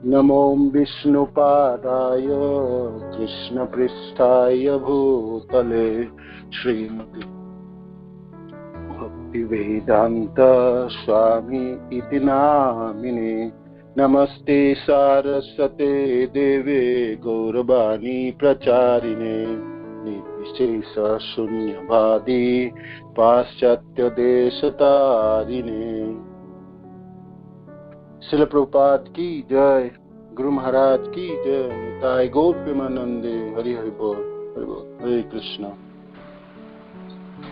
नमो विष्णुपादाय कृष्णपृष्ठाय भूतले श्रीमते भक्तिवेदांत स्वामी इति नामिने। नमस्ते सारस्वते देवे गौरवाणी प्रचारिणे निर्विशेष शून्यवादी पाश्चात्य देशतारिणे। श्रील प्रभुपाद की जय, गुरु महाराज की जय, निताय गौर प्रेमानंदे। हरि हरि बोल, हरि बोल, हरे कृष्ण।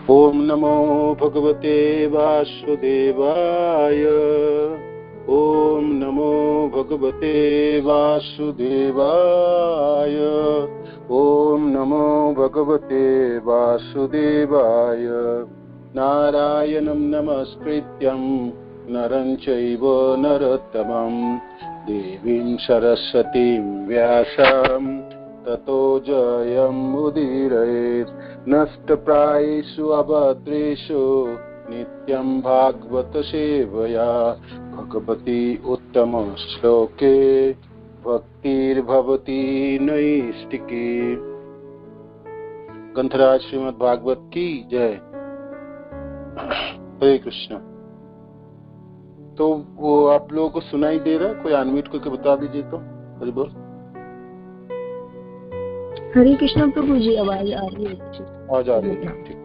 ओम नमो भगवते वासुदेवाय, ओम नमो भगवते वासुदेवाय, ओम नमो भगवते वासुदेवाय। नारायणं नमस्कृत्यं नरं चैव नरोत्तमं देवीं सरस्वतीं व्यासं ततो जयमुदीरयेत्। नष्टप्रायेषु अभद्रेषु नित्यं भागवत सेवया भगवती उत्तम श्लोके भक्तिर्भवती नैष्टिकी। ग्रंथराज श्रीमद् भागवत की जय। हरे कृष्ण। तो वो आप लोगों को सुनाई दे रहा है? कोई अनम्यूट करके बता दीजिए तो। हरि बोल। हरे कृष्ण प्रभु जी, आवाज आ रही है? आवाज आ रही है, ठीक।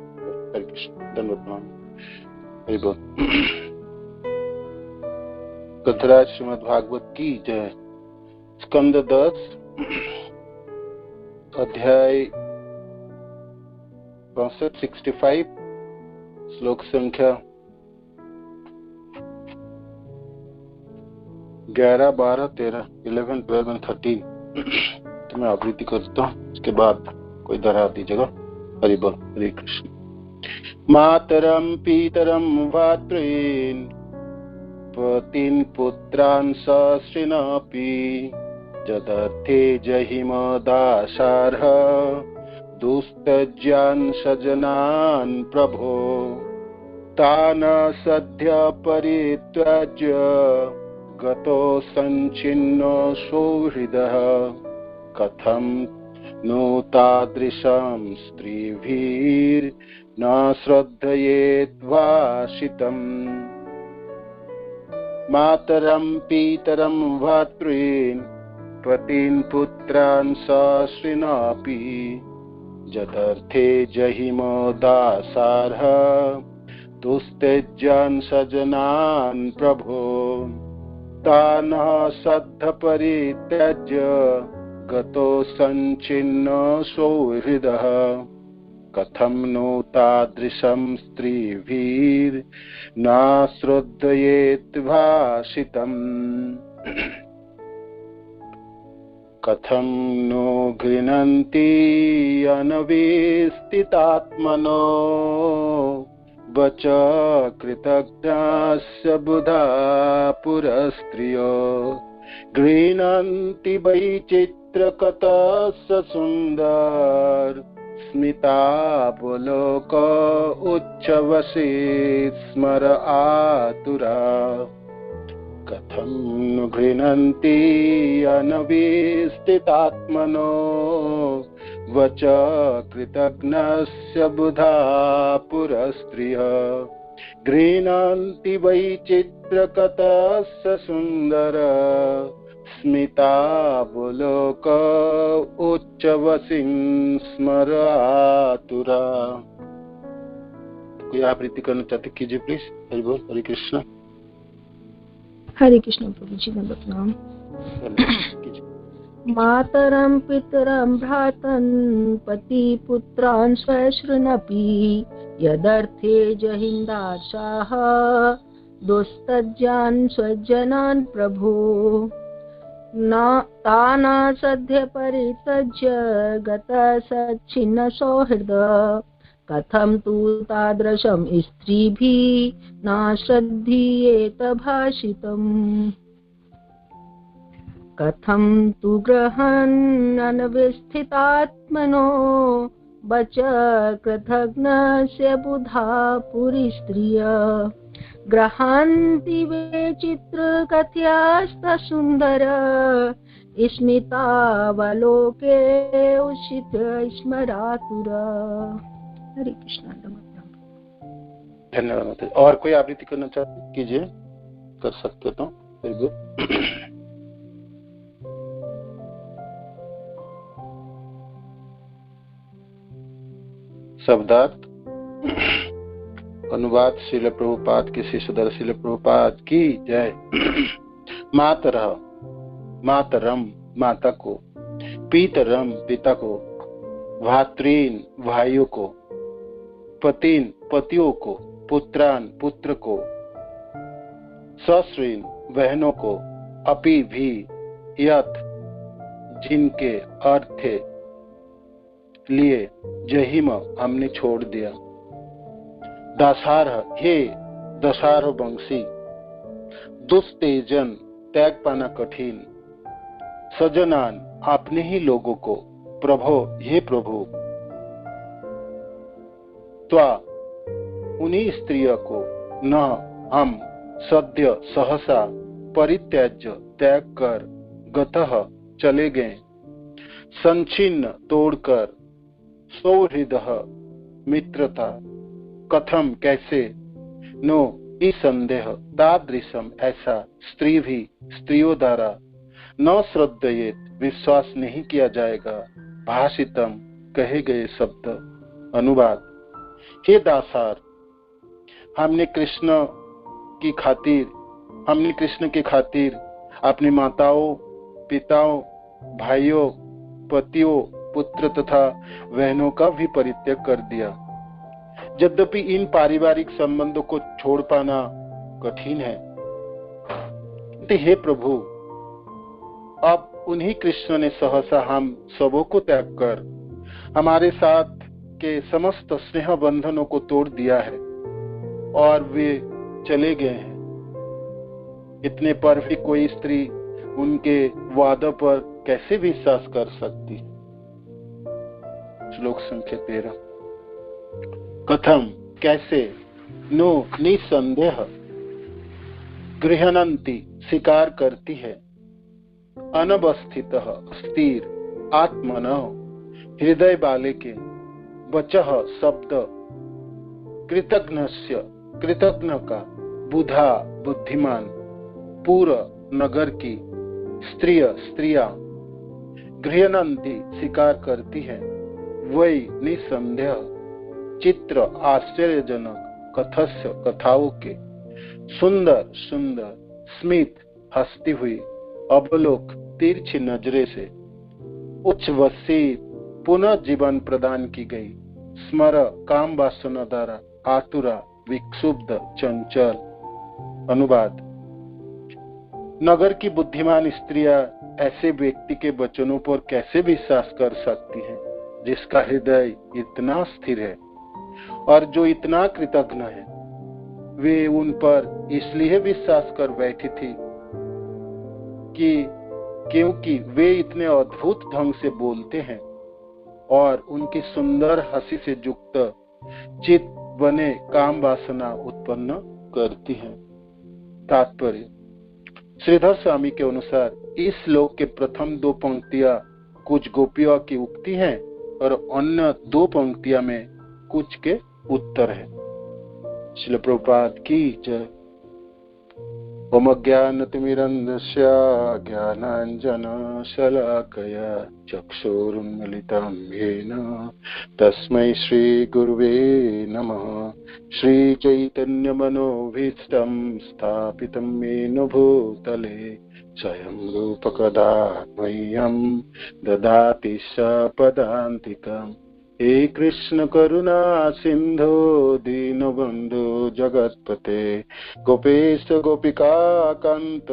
हरे कृष्ण, धन्यवाद। हरि बोल। ग्रंथराज श्रीमद् भागवत की जय। स्कंद 10 अध्याय 65 श्लोक संख्या 11, 12, 13, 11, 12 और 13। तो मैं आवृत्ति करता हूँ, उसके बाद कोई दोहरा दीजिएगा। हरि बोल, हरे कृष्ण। मातरम पीतरम भातृन् पतिन् पुत्रान् सश्रिनपि जदर्थे जहिमदासारः दुस्तज्यान् सजनान् प्रभो तान् सद्य परित्यज्य गतो संचिन्नो सौहृदः कथं नु तादृशं स्त्रीभिर्न श्रद्धयेत् भाषितम्। मातरं पीतरं भातॄन् पतीन् पुत्रान् सश्रिनपि जदर्थे जहिमदासारः दुस्त्यज्यान् सजनान् प्रभो तान् सद्ध परित्यज्य गतो संचिन्नो सौहृदः कथं नु तादृशं स्त्रीभिर्न श्रद्धयेत् भाषितम्। कथं नु गृह्णन्ति अनवस्थितात्मनो वच कृतज्ञस्य बुधा पुरस्त्रियो गृह्णन्ति वैचित्रकतस्य सुन्दर स्मितावलोक उच्चवसे स्मर आतुरा। कथं नु गृह्णन्ति अनवस्थितात्मनो वच कृतज्ञस्य बुधा पुरस्त्रियः गृह्णन्ति वैचित्रकतस्य सुन्दर स्मितावलोक उच्चवसीं स्मर आतुरा। कोई आवृत्ति करना चाहते कीजिए प्लीज। हरि बोल, हरे कृष्ण। हरे कृष्ण प्रभु जी, प्रणाम। मातरं पितरं भ्रातन् पति पुत्रान् स्वश्रुनपि यदर्थे जहिन्दासाः दुस्तज्यान् स्वजनान् प्रभो तान् सद्य परित्यज्य गतः सच्छिन्न सौहृद कथं तु तादृशं स्त्रीभिः न श्रद्धेयेत भाषितम्। कथं तु गृहन् अनवस्थितात्मनो वच कृतज्ञस्य बुधा पुरी स्त्रिय ग्रहान्ति वे चित्रकथ्यास्त सुन्दर स्मितावलोके उषित स्मरातुर। हरे कृष्ण। धन्यवाद। और कोई आवृत्ति करना चाहते कीजिए, कर सकते तो वेरी गुड। शब्दार्थ अनुवाद श्रील प्रभुपाद के शिष्यधर श्रील प्रभुपाद की जय। मातरः मातरम माता को, पीतरम पिता को, भातृन भाइयों को, पतिन पतियों को, पुत्रान पुत्र को, सश्रीन बहनों को, अपि भी यथ जिनके अर्थ लिए जहिम हमने छोड़ दिया। दासारह हे दशारह वंशी, दुस्तेजन त्याग पाना कठिन, सजनान अपने ही लोगों को, प्रभो हे प्रभु, त्वा उन्हीं स्त्रियों को न हम सद्य सहसा परित्याज्य त्याग कर गतः चले गए, संचिन्न तोड़कर सौहृदः मित्रता, कथम कैसे, नो निसंदेह तादृशम ऐसा स्त्री भी स्त्रियों द्वारा न श्रद्धयेत विश्वास नहीं किया जाएगा। भाषितम कहे गए शब्द। अनुवाद। हे दासार, हमने कृष्ण की खातिर अपनी माताओं, पिताओं, भाइयों, पतियों, पुत्र तथा बहनों का भी परित्याग कर दिया। यद्यपि इन पारिवारिक संबंधों को छोड़ पाना कठिन है, तो हे प्रभु, अब उन्हीं कृष्ण ने सहसा हम सबों को त्याग कर हमारे साथ के समस्त स्नेह बंधनों को तोड़ दिया है और वे चले गए हैं। इतने पर भी कोई स्त्री उनके वादों पर कैसे विश्वास कर सकती? श्लोक संख्या 13। कथम कैसे, नो निसंदेह, गृहणन्ति स्वीकार करती है, अनवस्थितः स्थिर आत्मनः हृदय वाले के, वचः शब्द, कृतघ्नस्य कृतघ्न का, बुधा बुद्धिमान, पूर्व नगर की स्त्रियां गृहणन्ति स्वीकार करती है, वही निसंदेह चित्र आश्चर्यजनक कथस्य कथाओं के, सुंदर सुंदर स्मित हंसती हुई, अवलोक तिरछी नजरे से, उच्च वसी पुनः जीवन प्रदान की गई, स्मर काम वासना द्वारा आतुरा विक्षुब्ध चंचल। अनुवाद। नगर की बुद्धिमान स्त्रियां ऐसे व्यक्ति के वचनों पर कैसे विश्वास कर सकती हैं जिसका हृदय इतना स्थिर है और जो इतना कृतज्ञ है। वे उन पर इसलिए विश्वास कर बैठी थी कि क्योंकि वे इतने अद्भुत ढंग से बोलते हैं और उनकी सुंदर हंसी से युक्त चित बने काम वासना उत्पन्न करती हैं। तात्पर्य। श्रीधर स्वामी के अनुसार इस श्लोक के प्रथम दो पंक्तियां कुछ गोपियों की उक्ति हैं और अन्य दो पंक्तियां में कुछ के उत्तर है। श्रील प्रभुपाद की जय। ओम ज्ञानतिमिरन्धस्य ज्ञानाञ्जनशलाकया चक्षुरुन्मीलितं येन तस्मै श्रीगुरुवे नमः। श्रीचैतन्यमनोभीष्टं स्थापितं येन भूतले स्वयं रूपकदा मह्यं ददाति सपदान्तिकम्। हे कृष्ण करुणा सिंधो दीनबंधु जगत्पते गोपेश गोपिका कांत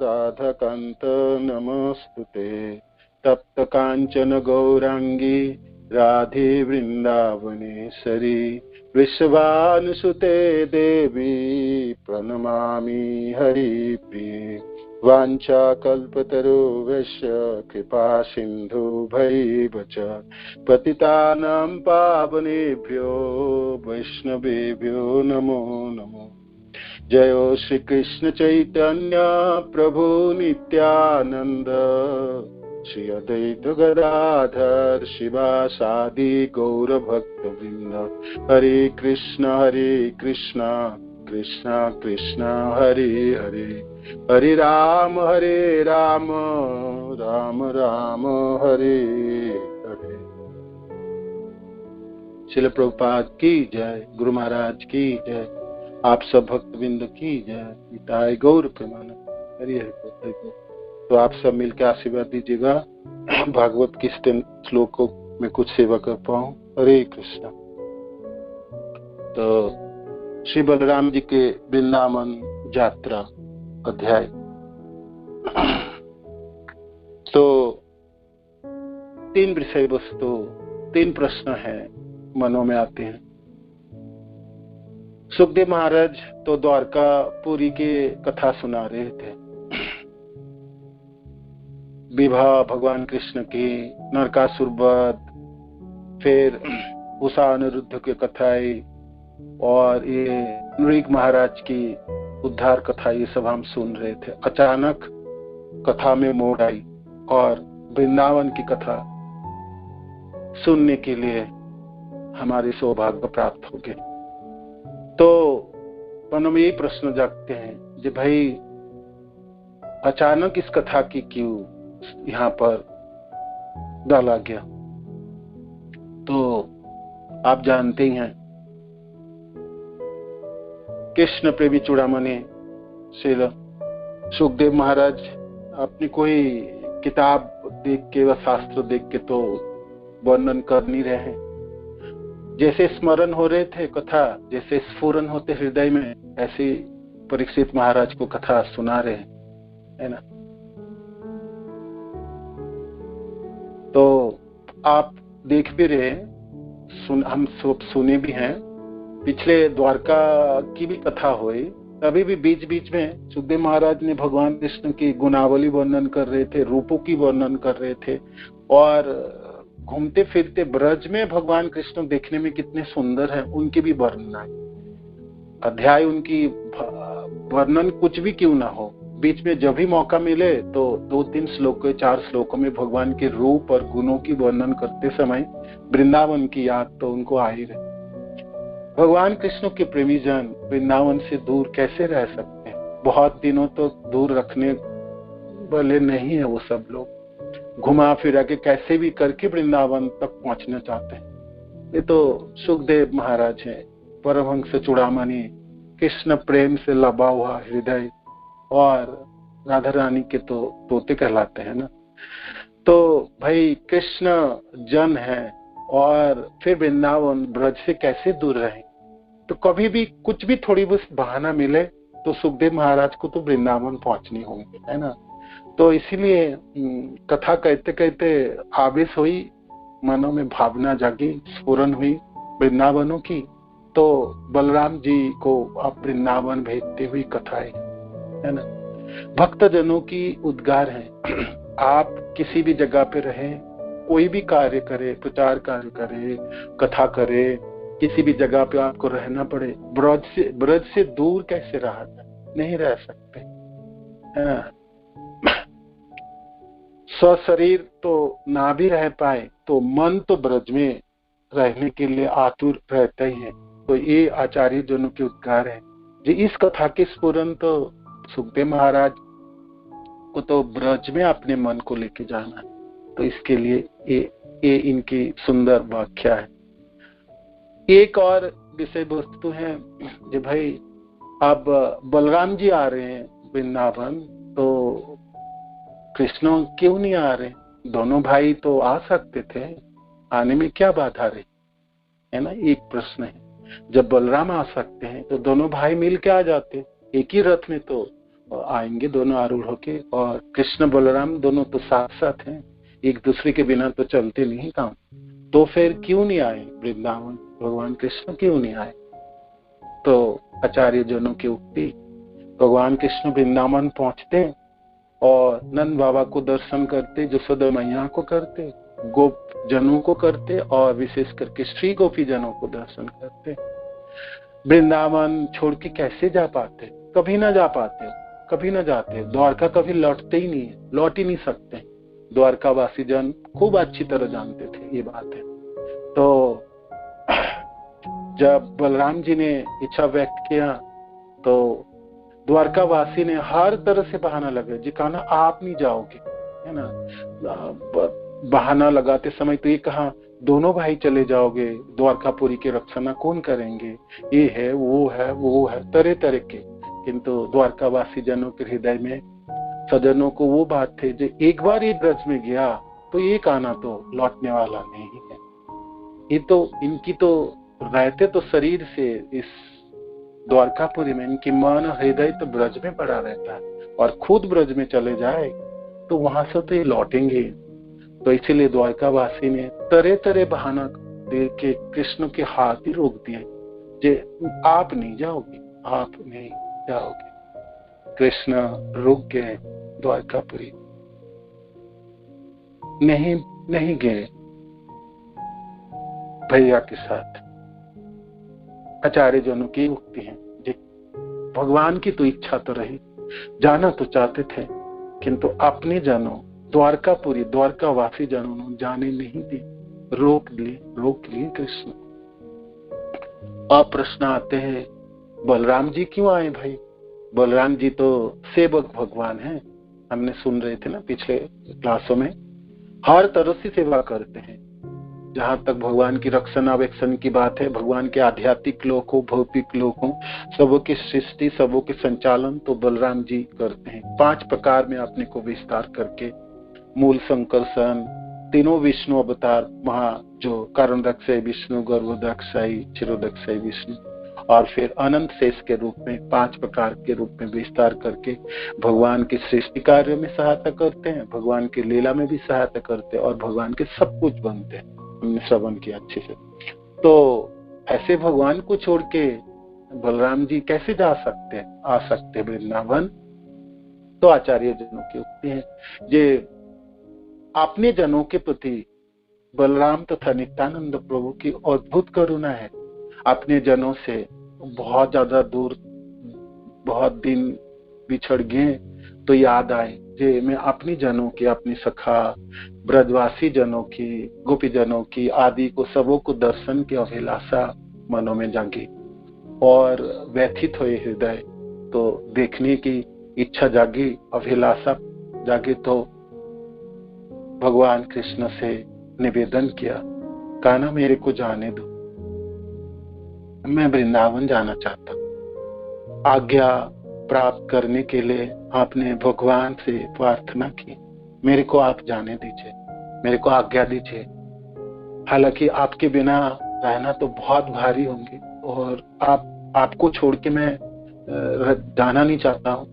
राधा कांत नमस्तुते। तप्त कांचन गौरांगी राधे वृंदावनेश्वरी वृषभानुसुते देवी प्रणमामि हरिप्रिये। वाञ्छाकल्पतरुभ्यश्च कृपा सिन्धुभ्यैव च पतितानां पावनेभ्यो वैष्णवेभ्यो नमो नमो। जयो श्री कृष्ण चैतन्य प्रभु नित्यानंद, श्री अद्वैत गदाधर शिवासादि गौर भक्त वृंद। हरे कृष्ण कृष्ण कृष्ण हरे हरे, हरे राम राम राम हरे हरे। श्रील प्रभुपाद की जय, गुरु महाराज की जय, आप सब भक्तवृंद की जय। निताय गौर प्रेमानंद। हरि हरि। तो आप सब मिलकर आशीर्वाद दीजिएगा, भागवत के श्लोकों में कुछ सेवा कर पाऊं। हरे कृष्ण। तो श्री बलराम जी के वृंदावन यात्रा अध्याय। तो 3 विषय वस्तु, 3 प्रश्न हैं मनों में आते हैं। सुखदेव महाराज तो द्वारकापुरी के कथा सुना रहे थे, विवाह भगवान कृष्ण की, नरकासुर वध, फिर उषा अनिरुद्ध की कथाएं, और ये नृग महाराज की उद्धार कथा, ये सब हम सुन रहे थे। अचानक कथा में मोड़ आई और वृंदावन की कथा सुनने के लिए हमारे सौभाग्य प्राप्त हो गए। तो मनों में यही प्रश्न जागते हैं कि भाई अचानक इस कथा की क्यों यहाँ पर डाला गया। तो आप जानते ही हैं, कृष्ण प्रेमी चूड़ामणि श्री सुखदेव महाराज अपनी कोई किताब देख के व शास्त्र देख के तो वर्णन कर नहीं रहे हैं। जैसे स्मरण हो रहे थे कथा, जैसे स्फुरन होते हृदय में, ऐसे परीक्षित महाराज को कथा सुना रहे हैं, है ना। तो आप देख भी रहे, हम सब सुने भी हैं। पिछले द्वारका की भी कथा हुई, अभी भी बीच बीच में सुखदेव महाराज ने भगवान कृष्ण की गुणावली वर्णन कर रहे थे, रूपों की वर्णन कर रहे थे, और घूमते फिरते ब्रज में भगवान कृष्ण देखने में कितने सुंदर हैं उनकी भी वर्णन है। अध्याय उनकी वर्णन कुछ भी क्यों ना हो, बीच में जब भी मौका मिले तो 2-3 श्लोक 4 श्लोकों में भगवान के रूप और गुणों की वर्णन करते समय वृंदावन की याद तो उनको आ ही रही। भगवान कृष्ण के प्रेमी जन वृंदावन से दूर कैसे रह सकते हैं? बहुत दिनों तो दूर रखने वाले नहीं है वो सब लोग। घुमा फिरा के कैसे भी करके वृंदावन तक पहुंचना चाहते हैं। ये तो सुखदेव महाराज हैं, परमहंस चूड़ामणि, कृष्ण प्रेम से लबा हुआ हृदय, और राधा रानी के तो तोते कहलाते हैं ना। तो भाई कृष्ण जन है और फिर वृंदावन ब्रज से कैसे दूर रहे। तो कभी भी कुछ भी थोड़ी बहुत बहाना मिले तो सुखदेव महाराज को तो वृंदावन पहुंचनी होंगे, है ना। तो इसीलिए कथा कहते कहते आवेश हुई, मनों में भावना जागी, स्फुरन हुई वृंदावनों की। तो बलराम जी को आप वृंदावन भेजते हुई कथाएं, है ना। भक्त जनों की उद्गार है। आप किसी भी जगह पे रहे, कोई भी कार्य करे, प्रचार कार्य करे, कथा करे, किसी भी जगह पे आपको रहना पड़े, ब्रज से दूर कैसे रहा जाए? नहीं रह सकते। स्वशरीर तो ना भी रह पाए तो मन तो ब्रज में रहने के लिए आतुर रहता ही है। तो ये आचार्य जनों के उद्गार है जी। इस कथा के स्फुरन तो सुखदेव महाराज को तो ब्रज में अपने मन को लेके जाना है। तो इसके लिए ये इनकी सुंदर व्याख्या है। एक और विषय वस्तु है कि भाई अब बलराम जी आ रहे हैं वृंदावन, तो कृष्ण क्यों नहीं आ रहे? दोनों भाई तो आ सकते थे, आने में क्या बाधा रही, है ना। एक प्रश्न है। जब बलराम आ सकते हैं तो दोनों भाई मिल के आ जाते, एक ही रथ में तो आएंगे दोनों आरूढ़ होके। और कृष्ण बलराम दोनों तो साथ साथ हैं, एक दूसरे के बिना तो चलते नहीं काम। तो फिर क्यों नहीं आए वृंदावन? भगवान कृष्ण क्यों नहीं आए? तो आचार्य जनों की उक्ति, भगवान कृष्ण वृंदावन पहुंचते और नंद बाबा को दर्शन करते, यशोदा मैया को करते, गोप जनों को करते, और विशेष करके श्री गोपी जनों को दर्शन करते। वृंदावन छोड़ के कैसे जा पाते? कभी ना जा पाते, कभी ना जाते। द्वारका कभी लौटते ही नहीं है, लौट ही नहीं सकते। द्वारकावासी जन खूब अच्छी तरह जानते थे ये बात है। तो जब बलराम जी ने इच्छा व्यक्त किया तो द्वारकावासी ने हर तरह से बहाना लगा जी, कहा ना आप नहीं जाओगे, है ना। बहाना लगाते समय तो ये कहा दोनों भाई चले जाओगे, द्वारकापुरी की रक्षणा कौन करेंगे, ये है वो है तरह तरह के। किंतु द्वारकावासी जनों के हृदय में, सज्जनों को वो बात थी जो एक बार ये ब्रज में गया तो एक आना तो लौटने वाला नहीं है। ये तो इनकी तो रहते तो शरीर से इस द्वारकापुरी में, इनकी मन हृदय तो ब्रज में पड़ा रहता है, और खुद ब्रज में चले जाए तो वहां से तो ये लौटेंगे। तो इसीलिए द्वारकावासी ने तरह तरह बहाना दे के कृष्ण के हाथ ही रोक दिए, जे आप नहीं जाओगे, आप नहीं जाओगे। कृष्ण रुक गए, द्वारकापुरी नहीं गए भैया के साथ। आचार्य जनों की उक्ति है, भगवान की तो इच्छा तो रही, जाना तो चाहते थे, किंतु अपने जनों द्वारकापुरी द्वारकावासी जनों ने जाने नहीं दी, रोक लिए कृष्ण। अब प्रश्न आते हैं, बलराम जी क्यों आए भाई? बलराम जी तो सेवक भगवान हैं, हमने सुन रहे थे ना पिछले क्लासों में। हर तरह से सेवा करते हैं। जहां तक भगवान की रक्षणावेक्षण की बात है, भगवान के आध्यात्मिक लोक हो, भौतिक लोक हो, सबों की सृष्टि, सबों के संचालन तो बलराम जी करते हैं। 5 प्रकार में अपने को विस्तार करके, मूल संकर्षण, तीनों विष्णु अवतार, महा जो कारण दक्षय विष्णु, गर्भदक्षय, चिरोदक्षय विष्णु, और फिर अनंत शेष के रूप में 5 प्रकार के रूप में विस्तार करके भगवान के सृष्टि कार्य में सहायता करते हैं, भगवान की लीला में भी सहायता करते हैं, और भगवान के सब कुछ बनते हैं। हमने श्रवण किया अच्छे से। तो ऐसे भगवान को छोड़ के बलराम जी कैसे जा सकते हैं, आ सकते वृंदावन? तो आचार्य जनों की उक्ति है, जे अपने जनों के प्रति बलराम तथा नित्यानंद प्रभु की अद्भुत करुणा है। अपने जनों से बहुत ज्यादा दूर, बहुत दिन बिछड़ गए तो याद आए जे मैं अपनी जनों की, अपनी सखा ब्रजवासी जनों की, गोपी जनों की आदि को, सबों को दर्शन की अभिलाषा मनों में जागी, और व्यथित हुए हृदय तो देखने की इच्छा जागी, अभिलाषा जागी। तो भगवान कृष्ण से निवेदन किया, कहा ना मेरे को जाने दो, मैं वृंदावन जाना चाहता हूं। आज्ञा प्राप्त करने के लिए आपने भगवान से प्रार्थना की, मेरे को आप जाने दीजिए, मेरे को आज्ञा दीजिए। हालांकि आपके बिना रहना तो बहुत भारी होंगे, और आपको छोड़ के मैं जाना नहीं चाहता हूँ,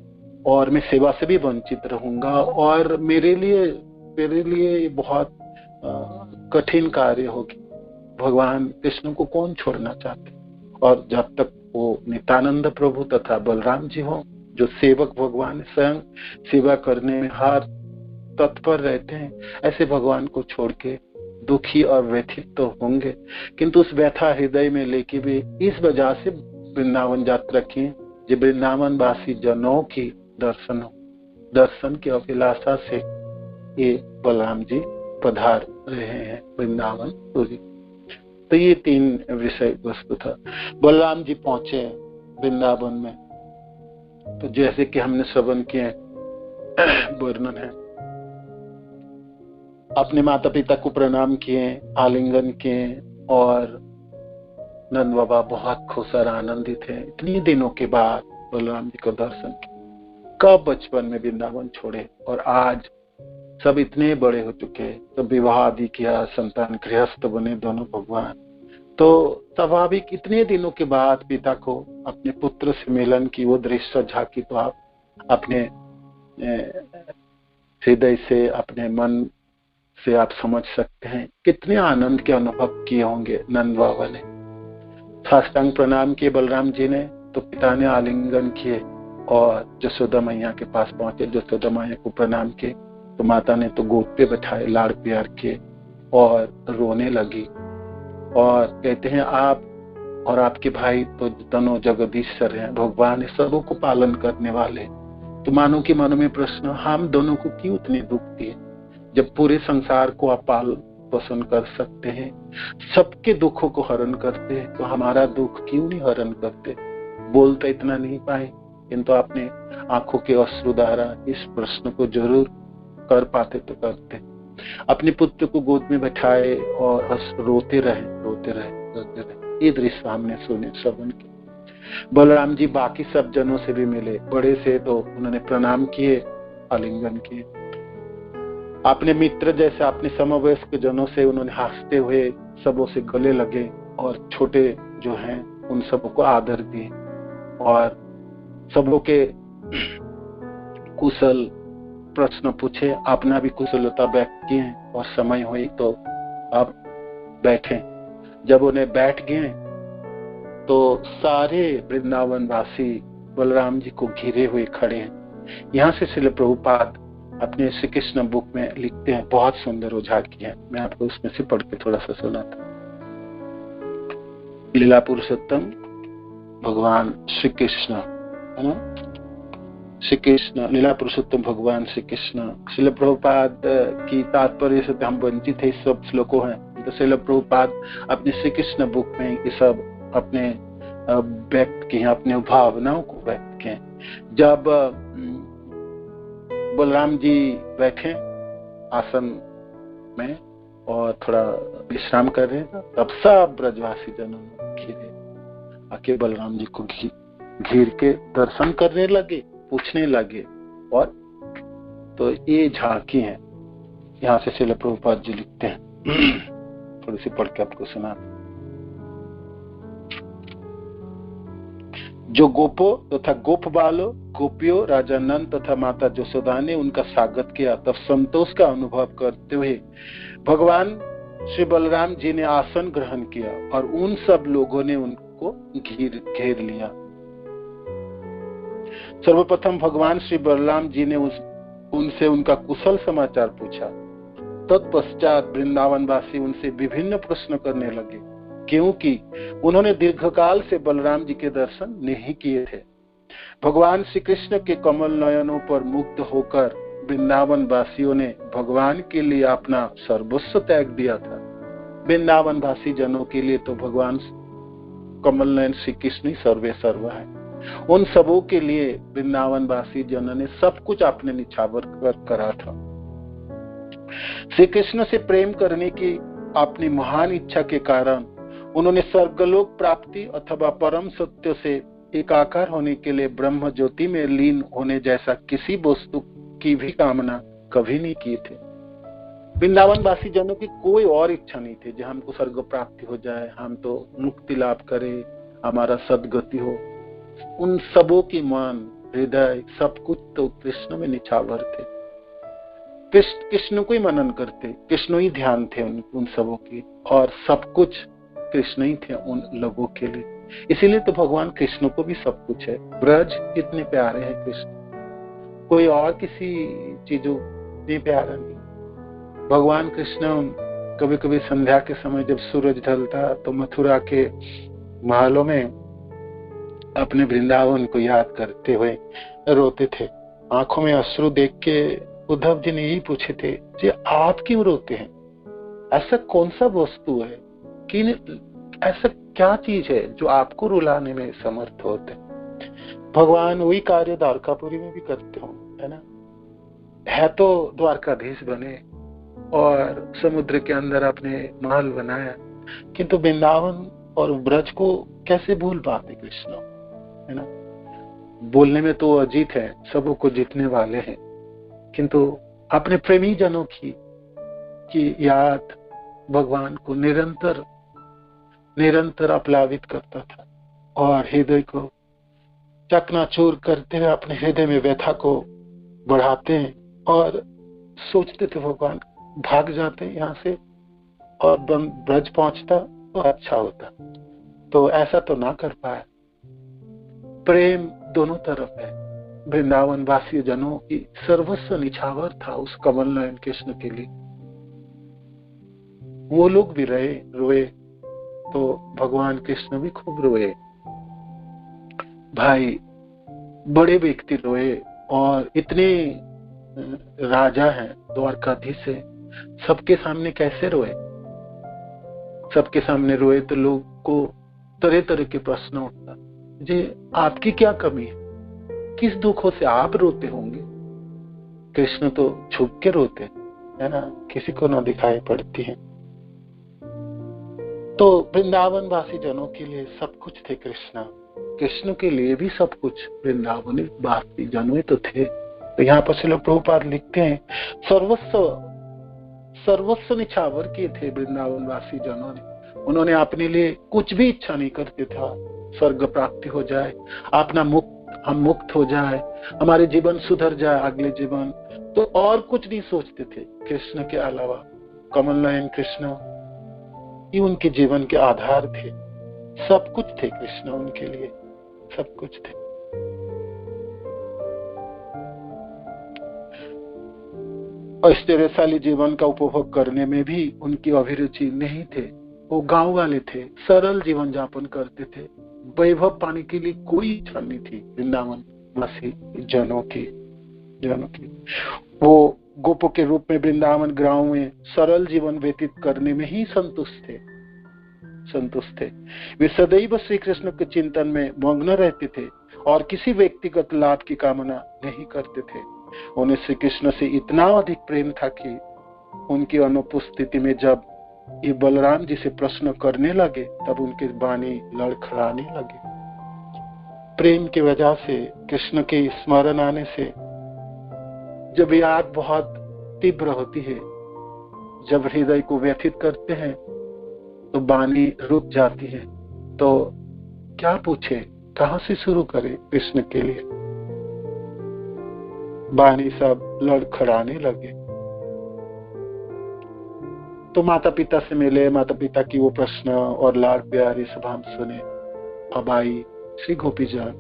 और मैं सेवा से भी वंचित रहूंगा, और मेरे लिए बहुत कठिन कार्य होगी। भगवान कृष्ण को कौन छोड़ना चाहते? और जब तक वो नित्यानंद प्रभु तथा बलराम जी हो, जो सेवक भगवान स्वयं सेवा करने में हर तत्पर रहते हैं, ऐसे भगवान को छोड़ के दुखी और व्यथित तो होंगे, किंतु उस व्यथा हृदय में लेके भी इस वजह से वृंदावन यात्रा की, जो वृंदावन वासी जनों की दर्शन की अभिलाषा से ये बलराम जी पधार रहे हैं वृंदावन पुरी। तो ये 3 विषय वस्तु था। बलराम जी पहुंचे वृंदावन में, तो जैसे कि हमने श्रवण किए वर्णन है, अपने माता पिता को प्रणाम किए, आलिंगन किए, और नंद बाबा बहुत खुश और आनंदित थे। इतने दिनों के बाद बलराम जी को दर्शन किया। कब बचपन में वृंदावन छोड़े, और आज सब इतने बड़े हो चुके, सब विवाह आदि किया, संतान गृहस्थ बने दोनों भगवान। तो स्वाभाविक इतने दिनों के बाद पिता को अपने पुत्र से मिलन की वो दृश्य झांकी, तो आप अपने हृदय से, अपने मन से आप समझ सकते हैं कितने आनंद के अनुभव किए होंगे नंद बाबा ने। साष्टांग प्रणाम किए बलराम जी ने, तो पिता ने आलिंगन किए और जसोदा मैया के पास पहुंचे। जसोदा मैया को प्रणाम किए तो माता ने तो गोद पे बैठाए, लाड़ प्यार किए और रोने लगी, और कहते हैं आप और आपके भाई तो दोनों जगदीश्वर हैं, भगवान है, सबों को पालन करने वाले। तो मानो कि मन में प्रश्न, हम दोनों को क्यों इतनी दुख दिए जब पूरे संसार को आप पाल पोषण कर सकते हैं, सबके दुखों को हरण करते हैं, तो हमारा दुख क्यों नहीं हरण करते? बोल तो इतना नहीं पाए, किंतु आपने आंखों के अश्रु द्वारा इस प्रश्न को जरूर कर पाते तो करते। अपने पुत्र को गोद में बैठाए और रोते रहे। ये दृश्य हमने सुने, श्रवण किए। बलराम जी बाकी सब जनों से भी मिले, बड़े से तो उन्होंने प्रणाम किए, आलिंगन किए। अपने मित्र जैसे अपने समवयस्क जनों से उन्होंने हंसते हुए सबों से गले लगे, और छोटे जो हैं उन सबों को आदर दिए, और सबों के कुशल प्रश्न पूछे, अपना भी कुशलता व्यक्त किए, और समय हुई तो अब बैठे। जब उन्हें बैठ गए तो सारे वृंदावन वासी बलराम जी को घिरे हुए खड़े हैं। यहाँ से श्रील प्रभुपाद अपने श्री कृष्ण बुक में लिखते हैं, बहुत सुंदर उजागर है, मैं आपको उसमें से पढ़ के थोड़ा सा सुनाता। लीला पुरुषोत्तम भगवान श्री कृष्ण, है ना, श्री कृष्ण, लीला पुरुषोत्तम भगवान श्री कृष्ण। श्रील प्रभुपाद की तात्पर्य से हम वंचित है, इस सब श्लोकों हैं, तो श्रील प्रभुपाद अपने श्री कृष्ण बुक में ये सब अपने व्यक्त किए, अपने भावनाओं को व्यक्त किए। जब बलराम जी बैठे आसन में और थोड़ा विश्राम कर रहे हैं, तब सब ब्रजवासी जनों घिरे आके बलराम जी को घिर के दर्शन करने लगे, पूछने लगे। और तो ये झांकी है, यहाँ से श्रील प्रभुपाद जी लिखते हैं, थोड़ी सी पढ़ के आपको सुना। जो गोपो तथा गोप बालो, गोपियों, राजा नंद तथा माता जसोदा ने उनका स्वागत किया, तब संतोष का अनुभव करते हुए भगवान श्री बलराम जी ने आसन ग्रहण किया, और उन सब लोगों ने उनको घेर लिया। सर्वप्रथम भगवान श्री बलराम जी ने उनसे उनका कुशल समाचार पूछा। तत्पश्चात वृंदावन वासी उनसे विभिन्न प्रश्न करने लगे, क्योंकि उन्होंने दीर्घकाल से बलराम जी के दर्शन नहीं किए थे। भगवान श्री कृष्ण के कमल नयनों पर मुग्ध होकर वृंदावन वासियों ने भगवान के लिए अपना सर्वस्व त्याग दिया था। वृंदावन वासी जनों के लिए तो भगवान कमल नयन श्री कृष्ण ही सर्वे सर्व है। उन सबों के लिए वृंदावन वासी जनों ने सब कुछ अपने निछावर कर करा था। श्री कृष्ण से प्रेम करने की अपनी महान इच्छा के कारण उन्होंने स्वर्गलोक प्राप्ति अथवा परम सत्य से एकाकार होने के लिए ब्रह्म ज्योति में लीन होने जैसा किसी वस्तु की भी कामना कभी नहीं की थी। वृंदावन वासी जनों की कोई और इच्छा नहीं थी, जो हमको स्वर्ग प्राप्ति हो जाए, हम तो मुक्ति लाभ करें, हमारा सदगति हो। उन सबों की मन, हृदय, सब कुछ तो कृष्ण में निछावर थे। कृष्ण को ही मनन करते, कृष्ण ही ध्यान थे उन सबों की, और सब कुछ कृष्ण ही थे उन लोगों के लिए। इसीलिए तो भगवान कृष्ण को भी सब कुछ है। ब्रज कितने प्यारे हैं कृष्ण, कोई और किसी चीजों में प्यारा नहीं। भगवान कृष्ण कभी कभी संध्या के समय जब सूरज ढलता तो मथुरा के महलों में अपने वृंदावन को याद करते हुए रोते थे। आंखों में अश्रु देख के उद्धव जी ने यही पूछे थे, जी आप क्यों रोते हैं? ऐसा कौन सा वस्तु है कि ऐसा क्या चीज है जो आपको रुलाने में समर्थ होते? भगवान वही कार्य द्वारकापुरी में भी करते हो, है ना। है तो द्वारकाधीश बने और समुद्र के अंदर अपने महल बनाया, किंतु वृंदावन और ब्रज को कैसे भूल पाते कृष्ण, है ना। बोलने में तो अजीत है, सबों को जीतने वाले हैं, किंतु अपने प्रेमी जनों की याद भगवान को निरंतर अपलावित करता था, और हृदय को चकनाचूर करते हुए अपने हृदय में व्यथा को बढ़ाते हैं, और सोचते थे भगवान भाग जाते यहाँ से और ब्रज पहुंचता तो अच्छा होता, तो ऐसा तो ना कर पाया। प्रेम दोनों तरफ है। वृंदावन वासी जनों की सर्वस्व निछावर था उस कमल नयन कृष्ण के लिए। वो लोग भी रोए, तो भगवान कृष्ण भी खूब रोए। भाई बड़े व्यक्ति रोए, और इतने राजा हैं द्वारकाधीश से, सबके सामने कैसे रोए? सबके सामने रोए तो लोग को तरह तरह के प्रश्न उठता, जी आपकी क्या कमी है, किस दुखों से आप रोते होंगे? कृष्ण तो छुप के रोते है ना, किसी को ना दिखाई पड़ती है। तो वृंदावन वासी जनों के लिए सब कुछ थे कृष्ण, कृष्ण के लिए भी सब कुछ वृंदावन वासी जनों तो थे। तो यहाँ पर श्रील प्रभुपाद लिखते हैं, सर्वस्व निछावर किए थे वृंदावन वासी जनों ने। उन्होंने अपने लिए कुछ भी इच्छा नहीं करते था, स्वर्ग प्राप्ति हो जाए, अपना हम मुक्त हो जाए, हमारे जीवन सुधर जाए अगले जीवन, तो और कुछ नहीं सोचते थे कृष्ण के अलावा। कमल नयन कृष्ण ही उनके जीवन के आधार थे, सब कुछ थे कृष्ण उनके लिए, सब कुछ थे। ऐश्वर्यशाली जीवन का उपभोग करने में भी उनकी अभिरुचि नहीं थे। वो गांव वाले थे, सरल जीवन यापन करते थे, वैभव पाने के लिए कोई इच्छा नहीं थी वृंदावन वासी जनों की। वो गोपों के रूप में वृंदावन ग्राम में सरल जीवन व्यतीत करने में ही संतुष्ट थे। वे सदैव श्री कृष्ण के चिंतन में मग्न रहते थे और किसी व्यक्तिगत लाभ की कामना नहीं करते थे। उन्हें श्री कृष्ण से इतना अधिक प्रेम था कि उनकी अनुपस्थिति में जब ये बलराम जी से प्रश्न करने लगे तब उनके वाणी लड़खड़ाने लगे। प्रेम की वजह से, कृष्ण के स्मरण आने से जब याद बहुत तीव्र होती है, जब हृदय को व्यथित करते हैं तो वाणी रुक जाती है। तो क्या पूछे, कहां से शुरू करें कृष्ण के लिए? वाणी सब लड़खड़ाने लगे। तो माता पिता से मिले, माता पिता की वो प्रश्न और लाड प्यार ये सब हम सुने। अब आई श्री गोपी जान।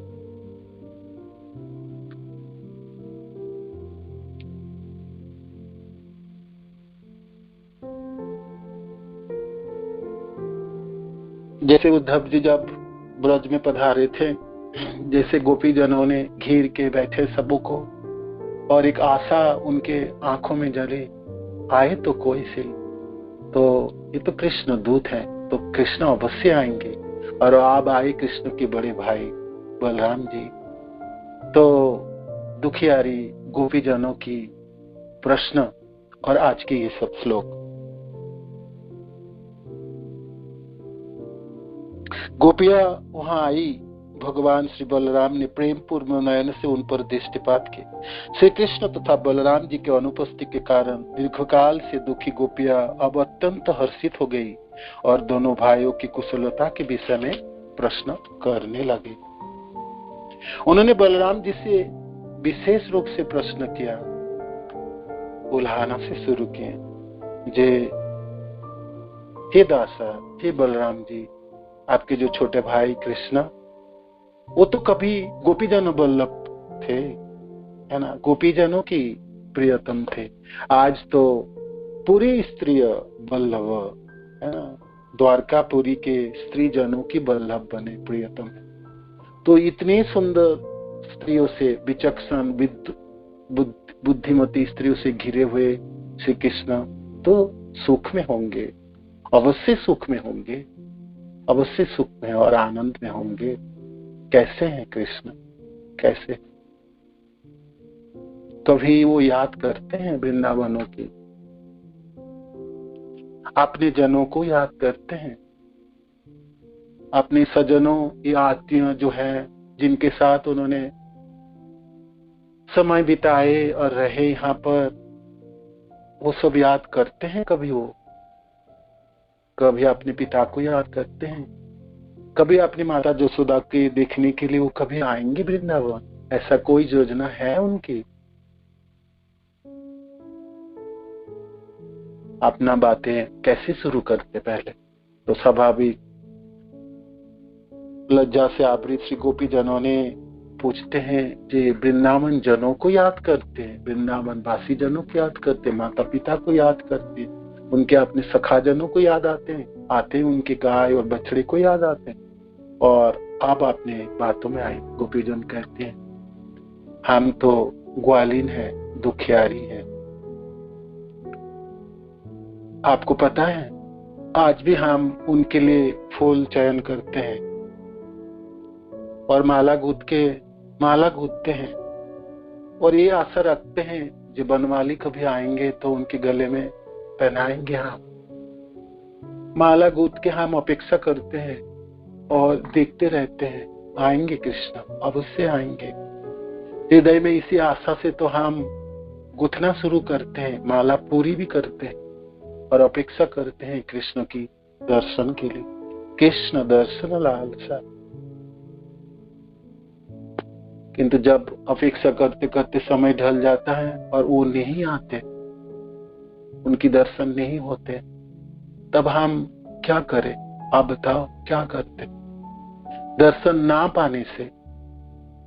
जैसे उद्धव जी जब ब्रज में पधारे थे, जैसे गोपी जनों ने घेर के बैठे सबों को, और एक आशा उनके आंखों में जले, आए तो कोई से, तो ये तो कृष्ण दूत है, तो कृष्ण अवश्य आएंगे। और अब आए कृष्ण के बड़े भाई बलराम जी। तो दुखियारी गोपी जनों की प्रश्न और आज के ये सब श्लोक। गोपियां वहां आई, भगवान श्री बलराम ने प्रेम पूर्ण नयन से उन पर दृष्टिपात की। श्री कृष्ण तथा बलराम जी के अनुपस्थिति के कारण दीर्घकाल से दुखी गोपियां अब अत्यंत हर्षित हो गई और दोनों भाइयों की कुशलता के विषय में प्रश्न करने लगे। उन्होंने बलराम जी से विशेष रूप से प्रश्न किया, उल्हाना से शुरू किए, जे हे दासा, हे बलराम जी, आपके जो छोटे भाई कृष्ण, वो तो कभी गोपीजनों वल्लभ थे, है ना, गोपीजनों की प्रियतम थे। आज तो पूरी स्त्रीय वल्लभ, है ना, द्वारकापुरी के स्त्री जनों की वल्लभ बने, प्रियतम। तो इतने सुंदर स्त्रियों से, विचक्षण बुद्धिमती स्त्रियों से घिरे हुए श्री कृष्ण तो सुख में होंगे, अवश्य सुख में होंगे, अवश्य सुख में और आनंद में होंगे। कैसे हैं कृष्ण, कैसे? कभी वो याद करते हैं वृंदावनों की, अपने जनों को याद करते हैं, अपने सजनों या आत्मीय जो है, जिनके साथ उन्होंने समय बिताए और रहे यहाँ पर, वो सब याद करते हैं। कभी वो, कभी अपने पिता को याद करते हैं, कभी अपनी माता यशोदा के देखने के लिए वो कभी आएंगे वृंदावन? ऐसा कोई योजना है उनकी? अपना बातें कैसे शुरू करते? पहले तो स्वाभाविक लज्जा से आवृत श्री गोपी जनों ने पूछते हैं, जे वृंदावन जनों को याद करते हैं, वृंदावन वासी जनों को याद करते हैं, माता पिता को याद करते हैं, उनके अपने सखा जनों को याद आते हैं। आते उनके गाय और बछड़े को याद आते हैं और अब अपने बातों में आए। गोपीजन कहते हैं हम तो ग्वालिन है, दुखियारी है। आपको पता है आज भी हम उनके लिए फूल चयन करते हैं और माला गूंथते हैं और ये आशा रखते हैं जो बनवाली कभी आएंगे तो उनके गले में पहनाएंगे। हम माला गूंथ के हम अपेक्षा करते हैं और देखते रहते हैं आएंगे कृष्ण, अवश्य आएंगे। हृदय में इसी आशा से तो हम गूंथना शुरू करते हैं, माला पूरी भी करते हैं और अपेक्षा करते हैं कृष्ण की दर्शन के लिए। कृष्ण दर्शन लालसा। किंतु जब अपेक्षा करते करते समय ढल जाता है और वो नहीं आते, उनकी दर्शन नहीं होते, तब हम क्या करें? आप बताओ क्या करते? दर्शन ना पाने से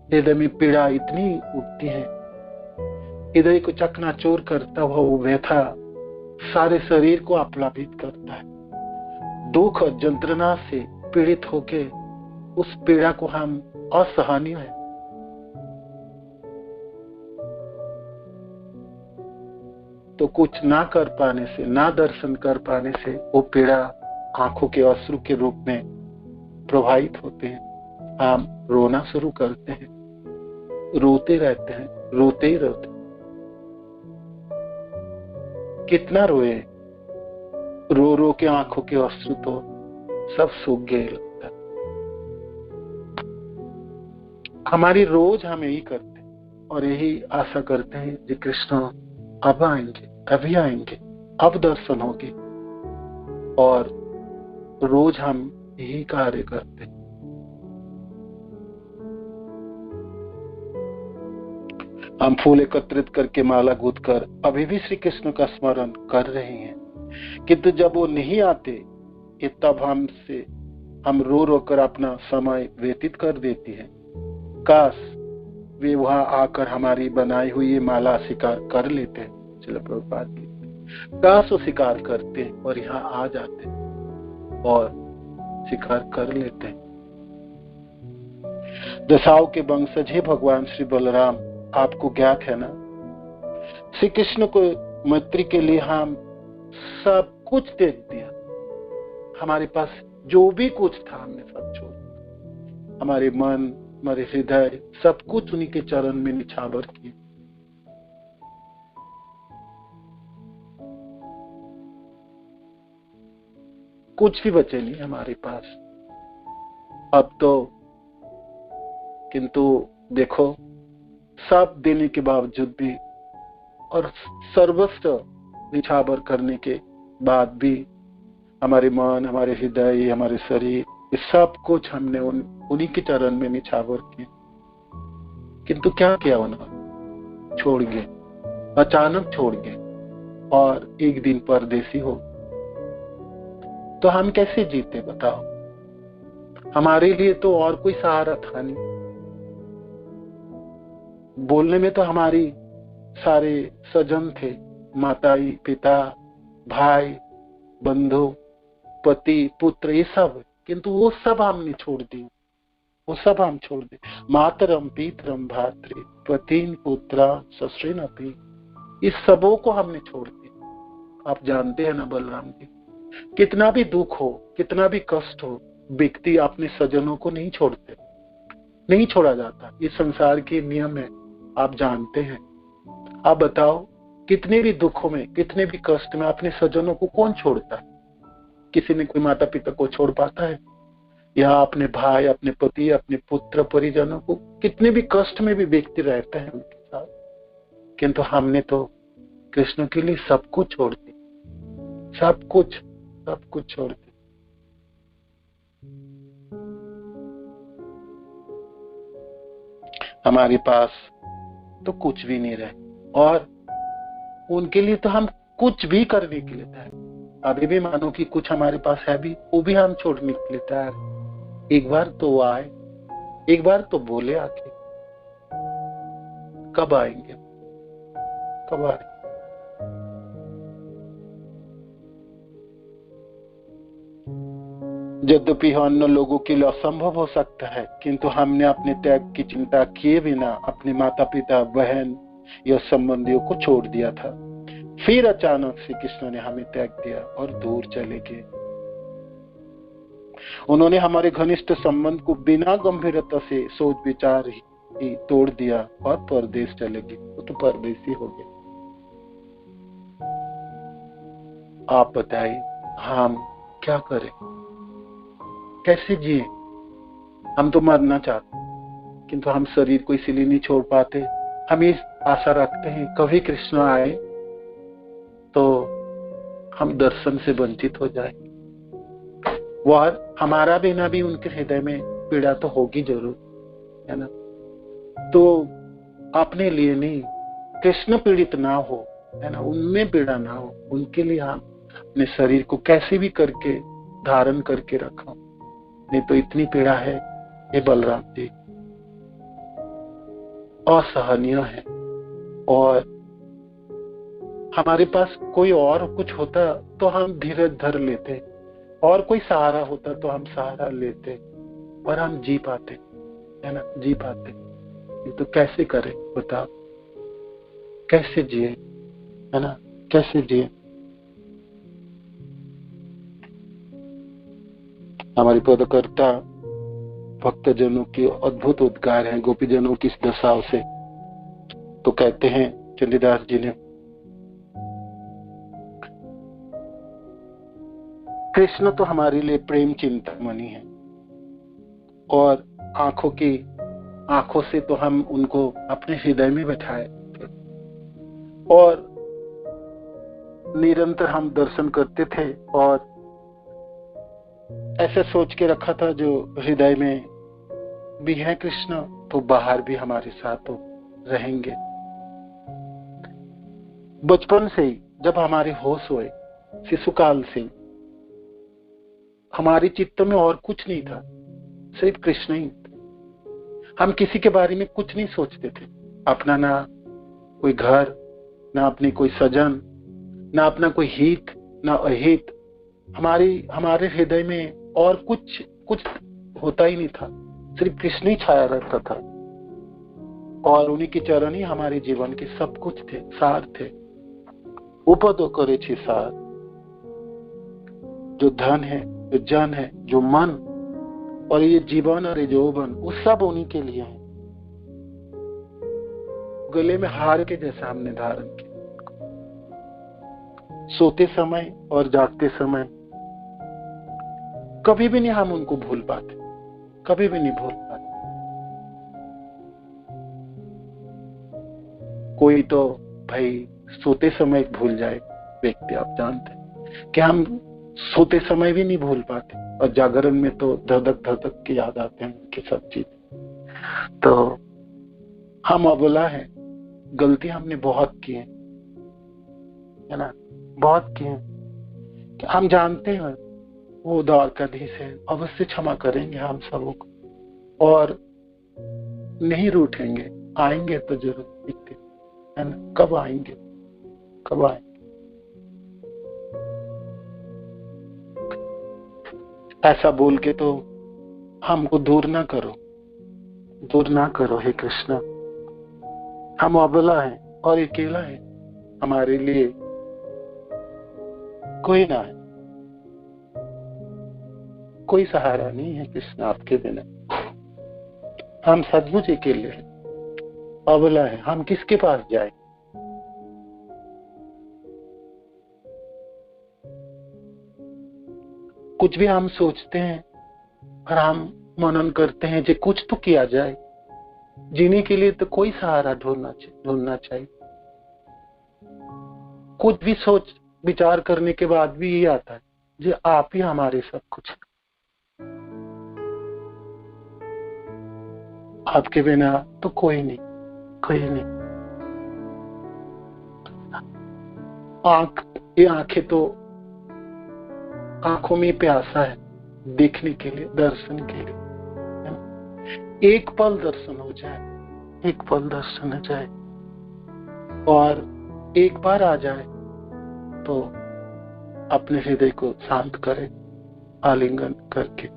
हृदय में पीड़ा इतनी उठती है, हृदय को चकनाचूर करता हुआ वो व्यथा सारे शरीर को आप्लावित करता है। दुख और यंत्रणा से पीड़ित होके उस पीड़ा को हम असहनीय है। तो कुछ ना कर पाने से, ना दर्शन कर पाने से वो पीड़ा आंखों के अश्रु के रूप में प्रवाहित होते हैं। हम रोना शुरू करते हैं, रोते रहते हैं, रोते ही रहते। कितना रोए, रो रो के आंखों के अश्रु तो सब सूख गए लगता है। हमारी रोज हम यही करते हैं और यही आशा करते हैं कि कृष्ण अब आएंगे, अभी आएंगे, अब दर्शन होंगे, और रोज हम यही कार्य करते हैं। हम फूल एकत्रित करके माला गूंथ कर अभी भी श्री कृष्ण का स्मरण कर रहे हैं, किंतु जब वो नहीं आते तब हम रो रो कर अपना समय व्यतीत कर देती है। काश वे वहां आकर हमारी बनाई हुई ये माला स्वीकार कर लेते। चलो प्रभुपाद की काश वो स्वीकार करते और यहाँ आ जाते और स्वीकार कर लेते। दशाओं के वंशज है भगवान श्री बलराम, आपको ज्ञात है ना। श्री कृष्ण को मैत्री के लिए हम सब कुछ दे दिया। हमारे पास जो भी कुछ था हमने सब छोड़ दिया। हमारे मन, हमारे हृदय, सब कुछ उन्हीं के चरण में निछावर किए। कुछ भी बचे नहीं हमारे पास अब तो। किंतु देखो, सब देने के बावजूद भी और सर्वस्व निछावर करने के बाद भी हमारे मन, हमारे हृदय, हमारे शरीर, ये सब कुछ हमने उन्हीं के चरण में निछावर किए। किंतु क्या किया उन्होंने? छोड़ गए, अचानक छोड़ गए और एक दिन परदेसी हो। तो हम कैसे जीते बताओ? हमारे लिए तो और कोई सहारा था नहीं। बोलने में तो हमारी सारे सजन थे, माताई, पिता, भाई, बंधु, पति, पुत्र, ये सब, किंतु वो सब हमने छोड़ दी। वो सब हम छोड़ दे। मातरम, पितरम, भातृ, पतिन, पुत्रा, ससुरिन अपि, इस सबों को हमने छोड़ दिया। आप जानते हैं ना बलराम जी, कितना भी दुख हो, कितना भी कष्ट हो, व्यक्ति अपने सजनों को नहीं छोड़ते, नहीं छोड़ा जाता। ये संसार के नियम है, आप जानते हैं। आप बताओ, कितने भी दुखों में, कितने भी कष्ट में अपने सजनों को कौन छोड़ता है? किसी ने कोई माता पिता को छोड़ पाता है? या अपने भाई, अपने पति, अपने पुत्र परिजनों को, कितने भी कष्ट में भी व्यक्ति रहता है उनके साथ। किंतु हमने तो कृष्ण के लिए सब कुछ छोड़ दिया, सब कुछ छोड़ दिया। हमारे पास तो कुछ भी नहीं रहे और उनके लिए तो हम कुछ भी करने के लिए तैयार। अभी भी मानो कि कुछ हमारे पास है भी, वो भी हम छोड़ने के लिए तैयार। एक बार तो वो आए, एक बार तो बोले आके। कब आएंगे? कब आएंगे? यद्यपि अन्य लोगों के लिए असंभव हो सकता है, किंतु हमने अपने त्याग की चिंता किए बिना अपने माता पिता, बहन या संबंधियों को छोड़ दिया था। फिर अचानक श्री कृष्ण ने हमें त्याग दिया और दूर चले गए। उन्होंने हमारे घनिष्ठ संबंध को बिना गंभीरता से सोच विचार ही तोड़ दिया और परदेश चले गए। वो तो परदेसी हो गए। आप बताइए हम क्या करें, कैसे जिए? हम तो मरना चाहते, किंतु हम शरीर को इसीलिए नहीं छोड़ पाते। हम इस आशा रखते हैं कभी कृष्ण आए तो हम दर्शन से वंचित हो जाएंगे। वह हमारा बिना भी उनके हृदय में पीड़ा तो होगी जरूर, है ना? तो अपने लिए नहीं, कृष्ण पीड़ित ना हो, है ना, उनमें पीड़ा ना हो, उनके लिए हम अपने शरीर को कैसे भी करके धारण करके रखा। नहीं तो इतनी पीड़ा है ये बलराम जी, असहनीय है। और हमारे पास कोई और कुछ होता तो हम धीरज धर लेते, और कोई सहारा होता तो हम सहारा लेते और हम जी पाते, है ना, जी पाते। तो कैसे करें बताओ, कैसे जिए, है ना, कैसे जिए? हमारी पदकर्ता भक्तजनों के अद्भुत उद्गार हैं गोपीजनों की इस दशाओं से। तो कहते हैं चंडीदास जी ने, कृष्ण तो हमारे लिए प्रेम चिंतामणि है, और आंखों से तो हम उनको अपने हृदय में बैठाए और निरंतर हम दर्शन करते थे, और ऐसे सोच के रखा था जो हृदय में भी है कृष्ण तो बाहर भी हमारे साथ तो रहेंगे। बचपन से ही जब हमारे होश हुए, शिशुकाल से हमारे चित्त में और कुछ नहीं था, सिर्फ कृष्ण ही। हम किसी के बारे में कुछ नहीं सोचते थे, अपना ना कोई घर, ना अपनी कोई सजन, ना अपना कोई हित ना अहित। हमारे हृदय में और कुछ होता ही नहीं था, सिर्फ कृष्ण ही छाया रहता था, और उन्हीं के चरण ही हमारे जीवन के सब कुछ थे, सार थे। उपदो करे छे सार, जो धन है, जो जन है, जो मन और ये जीवन और ये यौवन, वो सब उन्हीं के लिए है। गले में हार के जैसा हमने धारण किया। सोते समय और जागते समय कभी भी नहीं हम उनको भूल पाते, कभी भी नहीं भूल पाते। कोई तो भाई सोते समय भूल जाए व्यक्ति, आप जानते हैं कि हम सोते समय भी नहीं भूल पाते, और जागरण में तो धधक के याद आते हैं उनकी सब चीज। तो हम अबला है, गलती हमने बहुत की है ना, बहुत की है। हम जानते हैं वो द्वारकाधीश है, अवश्य क्षमा करेंगे हम सबों को, और नहीं रूठेंगे, आएंगे तो जरूर दिखते, है ना। कब आएंगे, कब आएंगे? ऐसा बोल के तो हमको दूर ना करो, दूर ना करो हे कृष्ण। हम अबला है और अकेला है, हमारे लिए कोई ना है, कोई सहारा नहीं है कृष्ण आपके बिना। हम सचमुच अकेले हैं, अबला है, हम किसके पास जाए? कुछ भी हम सोचते हैं और हम मनन करते हैं कि कुछ तो किया जाए, जीने के लिए तो कोई सहारा ढूंढना चाहिए। कुछ भी सोच विचार करने के बाद भी ये आता है जी आप ही हमारे सब कुछ, आपके बिना तो कोई नहीं, कोई नहीं। ये आंखें तो, आंखों में प्यासा है देखने के लिए, दर्शन के लिए। एक पल दर्शन हो जाए, एक पल दर्शन हो जाए और एक बार आ जाए तो अपने हृदय को शांत करे, आलिंगन करके।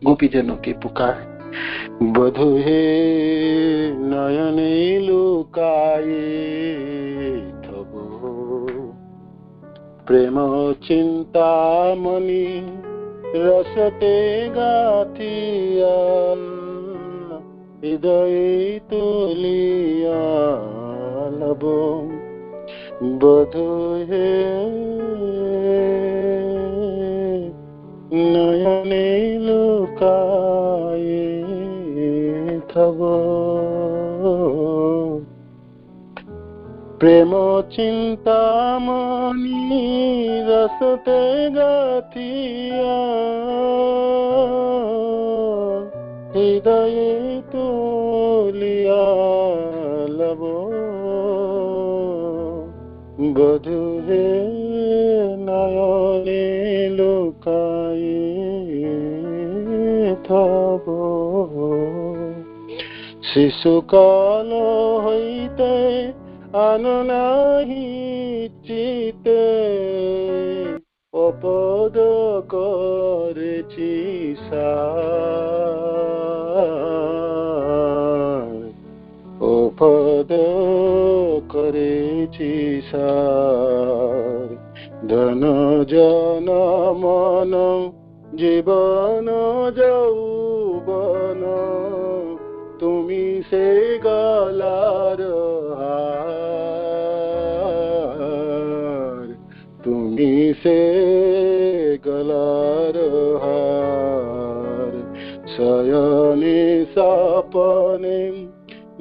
गोपीजनों की पुकार, बधुहे नयने लुकाए थबो प्रेम चिंतामणि रसते गाथिया हृदय तुलिया लबो बधुहे नयने लुकाए थबो प्रेम चिंतामणि रसते गाथिया हृदय तुलिया लबो बधुहे नयने लुकाए थबो शिशुकाल हईते आनो नाहि चिते अपद करेछि सार अपद करेछि सार धन जन मन जीवन যৌবন তুমি সে গলার হার তুমি সে গলার হার শয়নে সপনে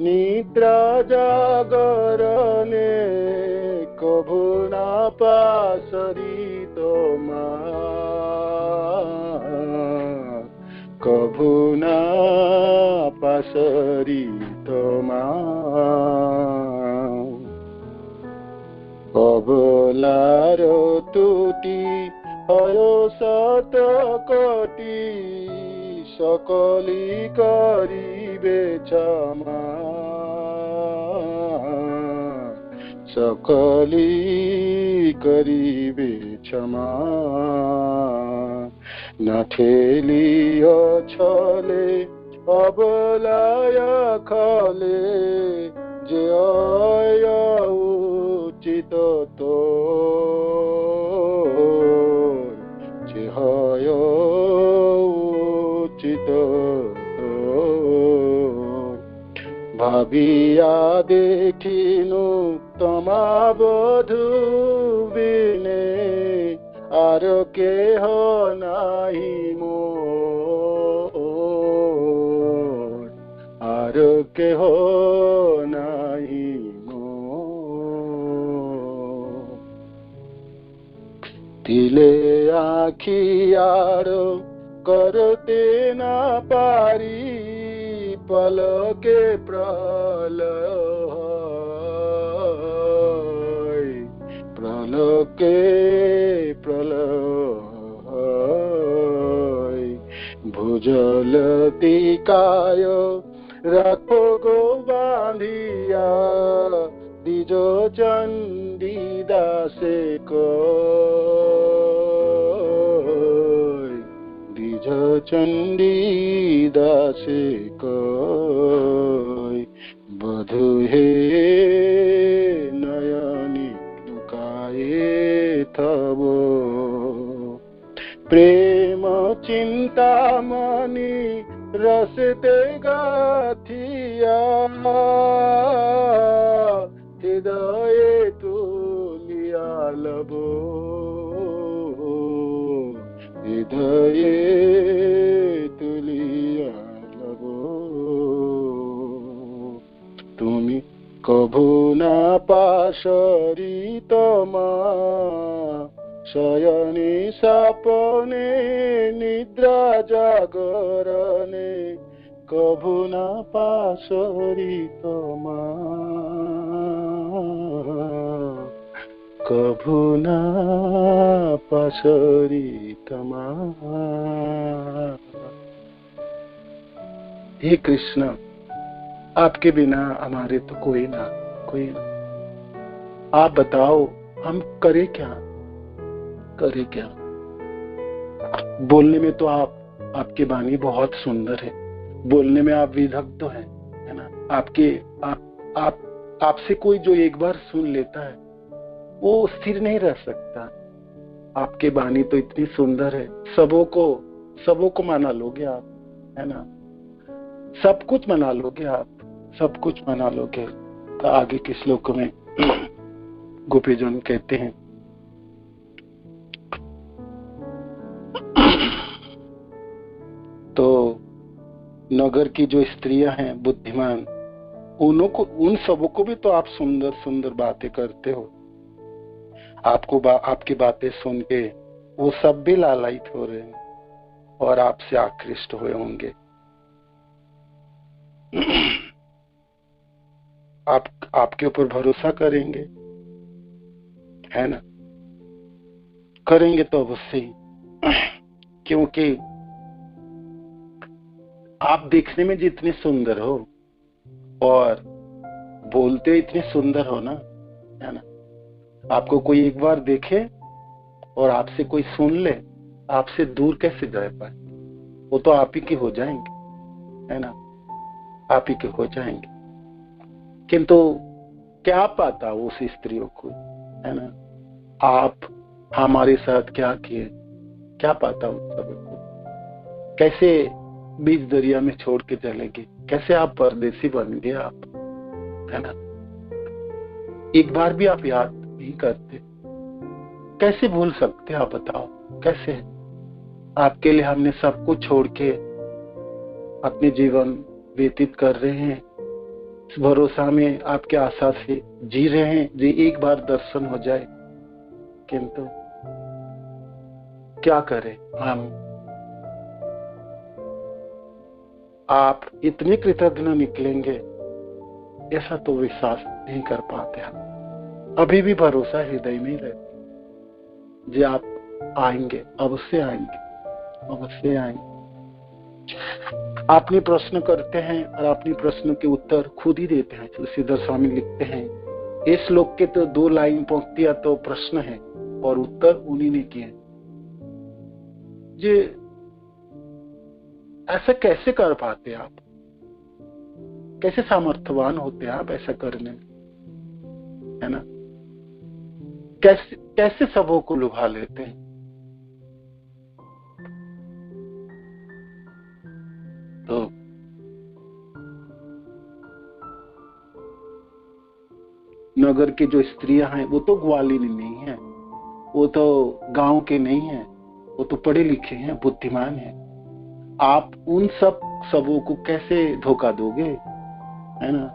নিদ্রা জাগরণে কভু না পাসরি তোমার কভু না পাসরি তোমার কবলার তুতি হয় শত কোটি সকলি করিবে ক্ষমা সকলি করিবে ক্ষমা না ঠেলিয় ছলে অবলায় খলে যে উচিত তোর যে হয় উচিত তোর ভাবিয়া দেখিনু তোমা বধূ বিনে আর কেহ নাহি মোর আর কেহ নাহি মোর দিলে আখি আর করতে না পারি পলকে প্রলয় প্রলকে প্রলয় ভুজলতিকায় রাখো গো বাঁধিয়া দ্বিজ চণ্ডী দাসে কয় দ্বিজ চণ্ডী দাসে কয় বধূহে নয়নি লুকায়ে থবো প্রেম চিন্তামণি রসতে গাথিয়া হৃদয়ে তুলিয়া লবো হৃদয়ে তুলিয়া লবো তুমি কভু না পাশরি তোমা শয়নে স্বপনে নিদ্রা জাগরণে কভু না পাশরি তোমা কভু না পাশরি তোমা। हे कृष्ण, आपके बिना हमारे तो कोई ना। आप बताओ हम करे क्या, करे क्या। बोलने में तो आपकी वाणी बहुत सुंदर है, बोलने में आप विदग्ध हैं, है ना। आपसे कोई जो एक बार सुन लेता है वो स्थिर नहीं रह सकता। आपकी वाणी तो इतनी सुंदर है, सबों को मना लोगे आप, है ना। सब कुछ मना लोगे आप, सब कुछ मना लोगे। तो आगे के श्लोक में गोपीजन कहते हैं, तो नगर की जो स्त्रियां हैं बुद्धिमान, उन सबों को भी तो आप सुंदर सुंदर बातें करते हो। आपकी बातें सुन के वो सब भी लालायित हो रहे हैं और आपसे आकृष्ट हुए होंगे। आपके ऊपर भरोसा करेंगे, है ना। करेंगे तो अवश्य ही, क्योंकि आप देखने में जितने सुंदर हो और बोलते इतने सुंदर हो ना, है ना। आपको कोई एक बार देखे और आपसे कोई सुन ले, आपसे दूर कैसे जा पाए? वो तो आप ही के हो जाएंगे, है ना, आप ही के हो जाएंगे। किंतु क्या पता उस स्त्रियों को, है ना, आप हमारे साथ क्या किए, क्या पता उन सबको। कैसे बीच दरिया में छोड़ के चलेगी, कैसे आप परदेसी बन गए आप, है ना। एक बार भी आप याद नहीं करते, कैसे भूल सकते आप बताओ, कैसे? आपके लिए हमने सब कुछ छोड़ के अपने जीवन व्यतीत कर रहे हैं, इस भरोसा में आपके आशा से जी रहे हैं जी एक बार दर्शन हो जाए। किंतु क्या करें हम, आप इतने कृतज्ञ निकलेंगे ऐसा तो विश्वास नहीं कर पाते हम। अभी भी भरोसा हृदय में रहता जी आप आएंगे, अवश्य आएंगे, अवश्य आएंगे। अपने प्रश्न करते हैं और अपने प्रश्न के उत्तर खुद ही देते हैं। तुलसीधर स्वामी लिखते हैं, इस श्लोक के तो 2 लाइन पंक्तियां तो प्रश्न है और उत्तर उन्हीं ने किए। ये ऐसा कैसे कर पाते आप, कैसे सामर्थ्यवान होते आप ऐसा करने में, है ना। कैसे सबों को लुभा लेते हैं। तो नगर की जो स्त्रियां हैं वो तो ग्वालिनी नहीं है, वो तो गांव के नहीं है, वो तो पढ़े लिखे हैं, बुद्धिमान हैं। आप उन सबों को कैसे धोखा दोगे, है ना,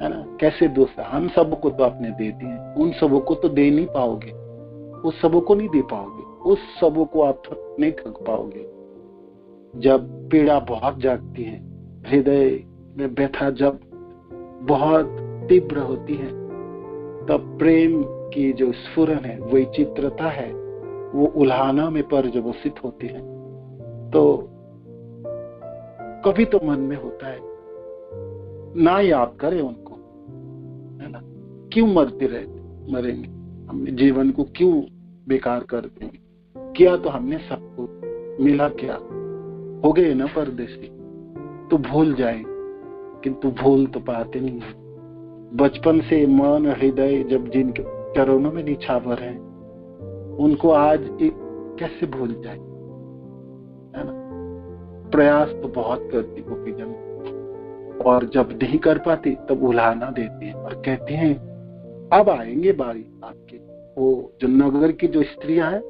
है ना। कैसे दोस्त, हम सबको तो आपने दे दिए, उन सबों को तो दे नहीं पाओगे, उस सबों को नहीं दे पाओगे, उस सबों को आप नहीं ठग पाओगे। जब पीड़ा बहुत जागती है, हृदय में व्यथा जब बहुत तीव्र होती है, तब प्रेम की जो स्फुरन है, वैचित्रता है, वो उल्हाना में पर्यवसित होती है। तो कभी तो मन में होता है ना याद करें उनको, है ना। क्यों मरते रहते, मरेंगे, हमने जीवन को क्यों बेकार कर देंगे। किया तो हमने सबको, मिला क्या, हो गए ना परदेसी, तो भूल जाए, किंतु भूल तो पाते नहीं है। बचपन से मन हृदय जब जिनके चरणों में निछावर है, उनको आज कैसे भूल जाए, है ना। प्रयास तो बहुत करती गोपीजन, और जब नहीं कर पाती तब उल्हाना देती है और कहती हैं अब आएंगे बारी आपके। वो जो नगर की जो स्त्रियां हैं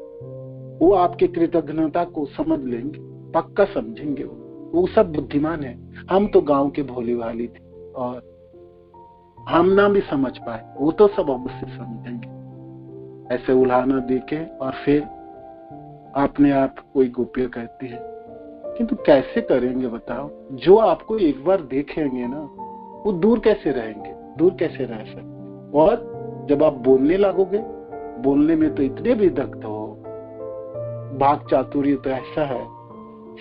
वो आपके कृतज्ञता को समझ लेंगे, पक्का समझेंगे। वो सब बुद्धिमान है। हम तो गांव के भोले वाली थे और हम ना भी समझ पाए, वो तो सब अवश्य समझेंगे। ऐसे उल्हाना देके और फिर अपने आप कोई गोपियां कहती है, किंतु कैसे करेंगे बताओ। जो आपको एक बार देखेंगे ना, वो दूर कैसे रहेंगे, दूर कैसे रह सकते। और जब आप बोलने लगोगे, बोलने में तो इतने भी दग्ध हो, वाक चातुर्य तो ऐसा है,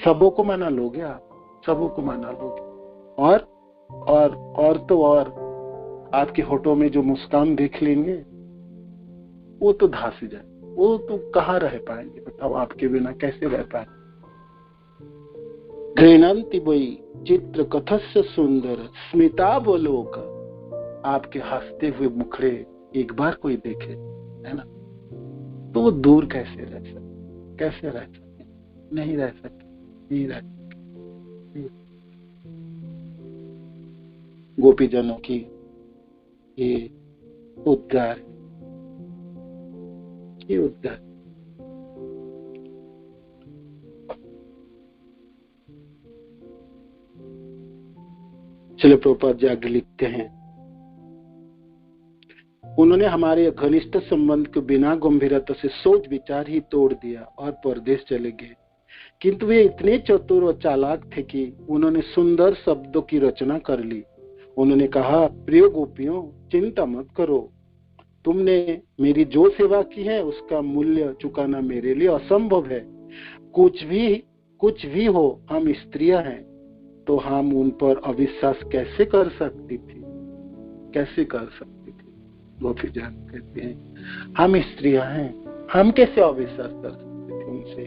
सबों को मना लोगे आप, सबों को मना लोगे। और तो और आपके होठों में जो मुस्कान देख लेंगे, वो तो धासी जाए, वो तो कहाँ रह पाएंगे, बताओ, आपके बिना कैसे रह पाएंगे। गृह्णन्ति वै चित्र कथस्य सुंदर स्मितावलोक, आपके हंसते हुए मुखड़े एक बार कोई देखे, है ना, तो वो दूर कैसे रह सकते, कैसे रह सकते, नहीं रह सकते, नहीं रह सकते। गोपीजनों की ये उद्गार, ये उद्गार। श्रील प्रभुपाद जी आगे लिखते हैं, उन्होंने हमारे घनिष्ठ संबंध को बिना गंभीरता से सोच विचार ही तोड़ दिया और परदेश चले गए, किंतु वे इतने चतुर और चालाक थे कि उन्होंने सुंदर शब्दों की रचना कर ली। उन्होंने कहा, प्रिय गोपियों, चिंता मत करो, तुमने मेरी जो सेवा की है उसका मूल्य चुकाना मेरे लिए असंभव है। कुछ भी हो, हम स्त्रियां हैं, तो हम उन पर अविश्वास कैसे कर सकती थी, कैसे कर सकती थी। गोपीजन कहते हैं, हम स्त्रियां हैं, हम कैसे अविश्वास कर सकते थे उनसे।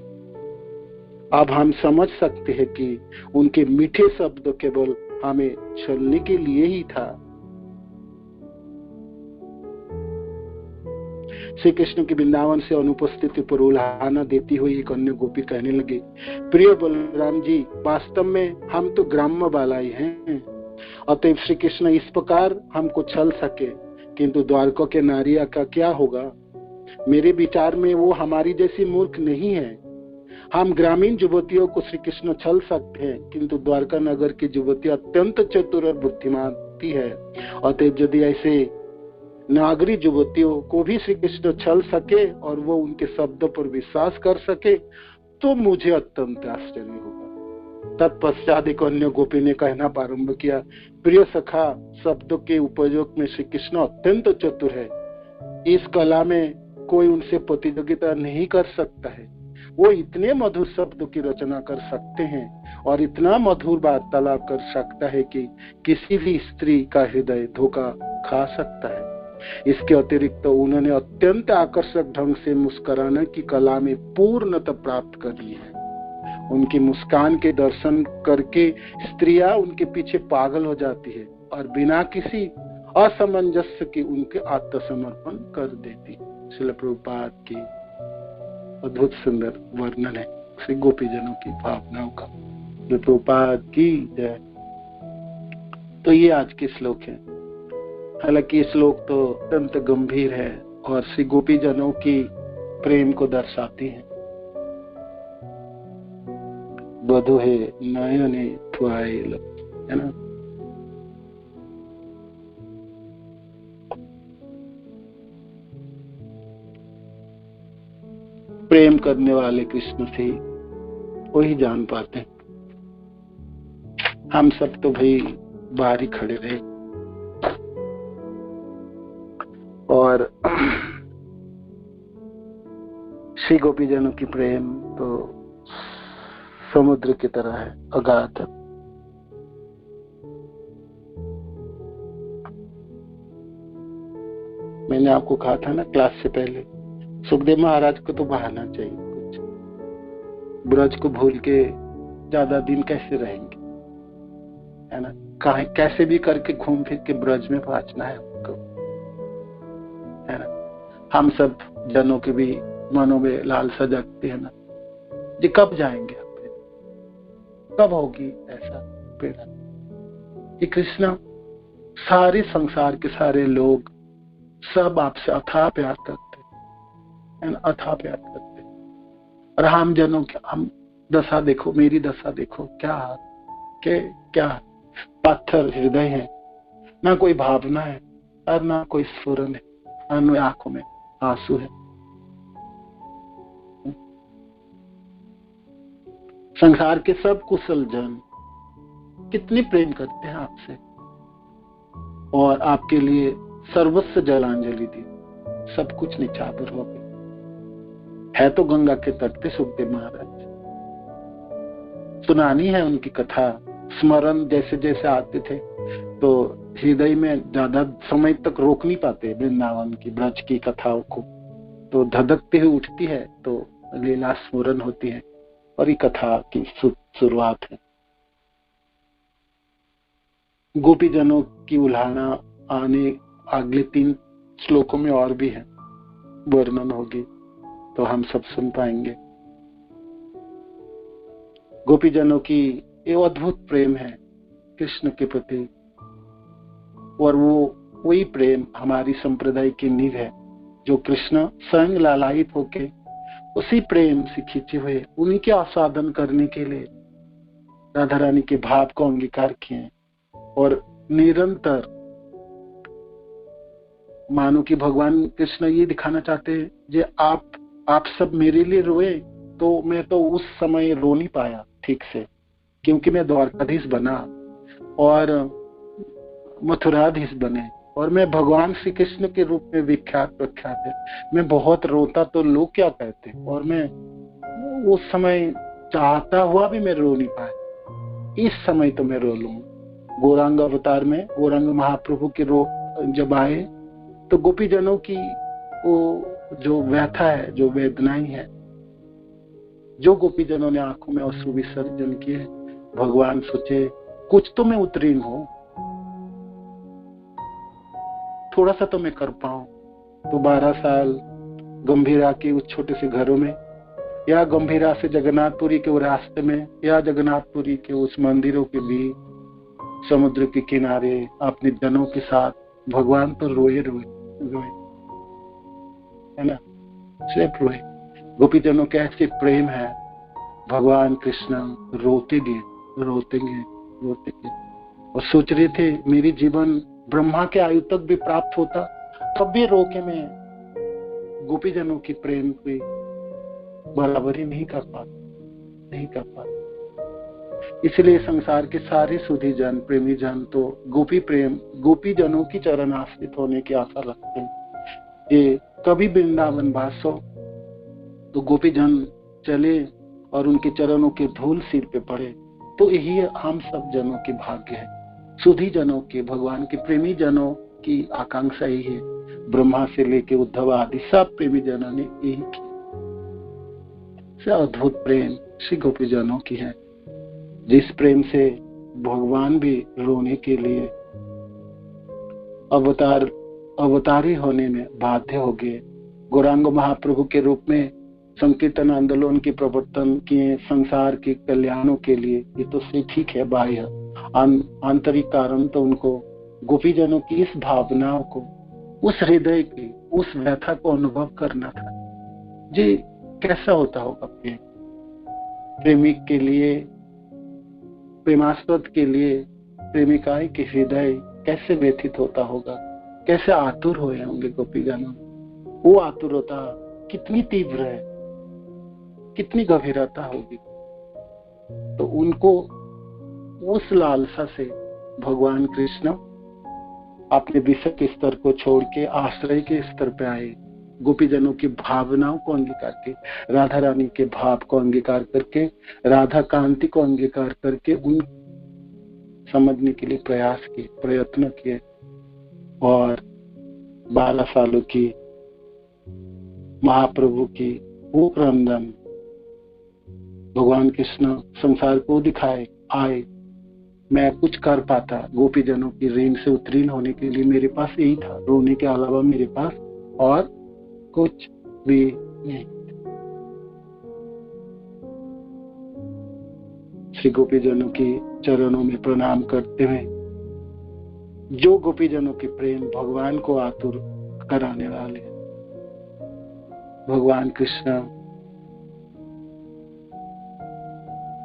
अब हम समझ सकते हैं कि उनके मीठे शब्द केवल हमें छलने के लिए ही था। श्री कृष्ण की वृंदावन से अनुपस्थिति पर उल्हाना देती हुई एक अन्य गोपी कहने लगी, प्रिय बलराम जी, वास्तव में हम तो ग्राम्य बालाई हैं, अतएव श्री कृष्ण इस प्रकार हमको छल सके, किंतु द्वारका के नारिया का क्या होगा। मेरे विचार में वो हमारी जैसी मूर्ख नहीं है। हम ग्रामीण युवतियों को श्री कृष्ण छल सकते हैं, किंतु द्वारका नगर की युवती अत्यंत चतुर और बुद्धिमान है। अतएव यदि ऐसे नागरी युवतियों को भी श्री कृष्ण छल सके और वो उनके शब्दों पर विश्वास कर सके, तो मुझे अत्यंत आश्चर्य होगा। तत्पश्चात एक अन्य गोपी ने कहना प्रारंभ किया, प्रिय सखा, शब्दों के उपयोग में श्री कृष्ण अत्यंत चतुर है। इस कला में कोई उनसे प्रतियोगिता नहीं कर सकता है। वो इतने मधुर शब्दों की रचना कर सकते हैं और इतना मधुर वार्तालाप कर सकता है कि किसी भी स्त्री का हृदय धोखा खा सकता है। इसके अतिरिक्त उन्होंने अत्यंत आकर्षक ढंग से मुस्कुराने की कला में पूर्णता प्राप्त कर ली है। उनकी मुस्कान के दर्शन करके स्त्रियां उनके पीछे पागल हो जाती है और बिना किसी असमंजस्य के उनके आत्मसमर्पण कर देती। श्रील प्रभुपाद की अद्भुत सुंदर वर्णन है श्री गोपीजनों की भावनाओं का। श्रील प्रभुपाद की जय। तो ये आज के श्लोक है। हालांकि ये श्लोक तो अत्यंत गंभीर है और श्री गोपीजनों की प्रेम को दर्शाती है। बधु है नयने त्वाइल, है ना। प्रेम करने वाले कृष्ण से वही जान पाते हैं। हम सब तो भाई बाहर ही खड़े रहे और श्री गोपीजनों की प्रेम तो समुद्र की तरह है, अगाध। मैंने आपको कहा था ना क्लास से पहले, सुखदेव महाराज को तो बहाना चाहिए कुछ। ब्रज को भूल के ज्यादा दिन कैसे रहेंगे, है ना। कहीं कैसे भी करके घूम फिर के ब्रज में पहुंचना है हमको, है ना। हम सब जनों के भी मनों में लालसा जगती है ना, जी कब जाएंगे, कब होगी ऐसा पीड़ा। ये कृष्ण सारे संसार के सारे लोग सब आपसे अथाह प्यार करते हैं, अथाह प्यार करते हैं। और हम जनों की हम दशा देखो, मेरी दशा देखो, क्या पत्थर हृदय है, ना कोई भावना है और ना कोई स्फुरन है, ना आंखों में आंसू है। संसार के सब कुशल जन कितनी प्रेम करते हैं आपसे और आपके लिए सर्वस्व जलांजलि दी, सब कुछ निछावर हो गए। है तो गंगा के तट पे सुखदेव महाराज, सुनानी है उनकी कथा। स्मरण जैसे जैसे आते थे तो हृदय में ज्यादा समय तक रोक नहीं पाते वृंदावन की ब्रज की कथाओं को, तो धधकते हुए उठती है तो लीला स्मरण होती है और ये कथा की शुरुआत है। गोपी जनों की उल्हाना आने अगले 3 श्लोकों में और भी है, वर्णन होगी तो हम सब सुन पाएंगे। गोपी जनों की ये अद्भुत प्रेम है कृष्ण के प्रति, और वही प्रेम हमारी संप्रदाय की नींव है, जो कृष्ण स्वयं लालायित होके उसी प्रेम से खींचे हुए उन्हीं के आस्वादन करने के लिए राधा रानी के भाव को अंगीकार किए और निरंतर मानो कि भगवान कृष्ण ये दिखाना चाहते हैं जे आप सब मेरे लिए रोए तो मैं तो उस समय रो नहीं पाया ठीक से, क्योंकि मैं द्वारकाधीश बना और मथुराधीश बने और मैं भगवान श्री कृष्ण के रूप में विख्यात प्रख्यात है। मैं बहुत रोता तो लोग क्या कहते, और मैं उस समय चाहता हुआ भी मैं रो नहीं पाया। इस समय तो मैं रो लूं। गौरांग अवतार में गौरांग महाप्रभु के जब आए तो गोपी जनों की वो जो व्यथा है, जो वेदनाएं है, जो गोपी जनों ने आंखों में अश्रु विसर्जन किए, भगवान सोचे कुछ तो मैं उत्तीर्ण हूं, थोड़ा सा तो मैं कर पाऊं। तो 12 साल गंभीरा के उस छोटे से घरों में, या गंभीरा से जगन्नाथपुरी के उस रास्ते में, या जगन्नाथपुरी के उस मंदिरों के बीच समुद्र के किनारे अपने जनों के साथ भगवान तो रोए है ना, सिर्फ रोए। गोपी जनों के ऐसे प्रेम है, भगवान कृष्ण रोते गए और सोच रहे थे मेरी जीवन ब्रह्मा के आयु तक भी प्राप्त होता तब भी रोके में गोपी जनों की प्रेम की बराबरी नहीं कर पाता। इसलिए संसार के सारे सुधी जन, प्रेमी जन तो गोपी जनों की चरण आश्रित होने की आशा रखते हैं। ये कभी वृंदावन वास हो तो गोपी जन चले और उनके चरणों के धूल सिर पे पड़े, तो यही हम सब जनों के भाग्य है। सुधी जनों के, भगवान के प्रेमी जनों की आकांक्षा यही है। ब्रह्मा से लेके उद्धव आदि सब प्रेमी जनों ने यही किया। अद्भुत प्रेम श्री गोपी जनों की है, जिस प्रेम से भगवान भी रोने के लिए अवतारी होने में बाध्य हो गए। गौरांग महाप्रभु के रूप में संकीर्तन आंदोलन के प्रवर्तन किए संसार के कल्याणों के लिए, ये तो ठीक है। बाह्य आंतरिक कारण तो उनको गोपी जनों की इस भावनाओं को, उस हृदय की, उस व्यथा को अनुभव करना था। जी कैसा होता होगा प्रेमिक के लिए, प्रेमास्पद के लिए प्रेमिकाएं के हृदय कैसे व्यथित होता होगा, कैसे आतुर हुए होंगे गोपी जनों। वो आतुरता कितनी तीव्र है, कितनी गंभीरता होगी। तो उनको उस लालसा से भगवान कृष्ण अपने विषय के स्तर को छोड़ के आश्रय के स्तर पे आए। गोपी जनों की भावनाओं को अंगीकार के, राधा रानी के भाव को अंगीकार करके, राधा कांति को अंगीकार करके उन समझने के लिए प्रयत्न किए। और 12 सालों की महाप्रभु की वो क्रंदन भगवान कृष्ण संसार को दिखाए आए। मैं कुछ कर पाता, गोपी जनों की ऋण से उत्तीर्ण होने के लिए मेरे पास यही था, रोने के अलावा मेरे पास और कुछ भी नहीं। श्री गोपी जनों की चरणों में प्रणाम करते हुए, जो गोपी जनों के प्रेम भगवान को आतुर कराने वाले, भगवान कृष्ण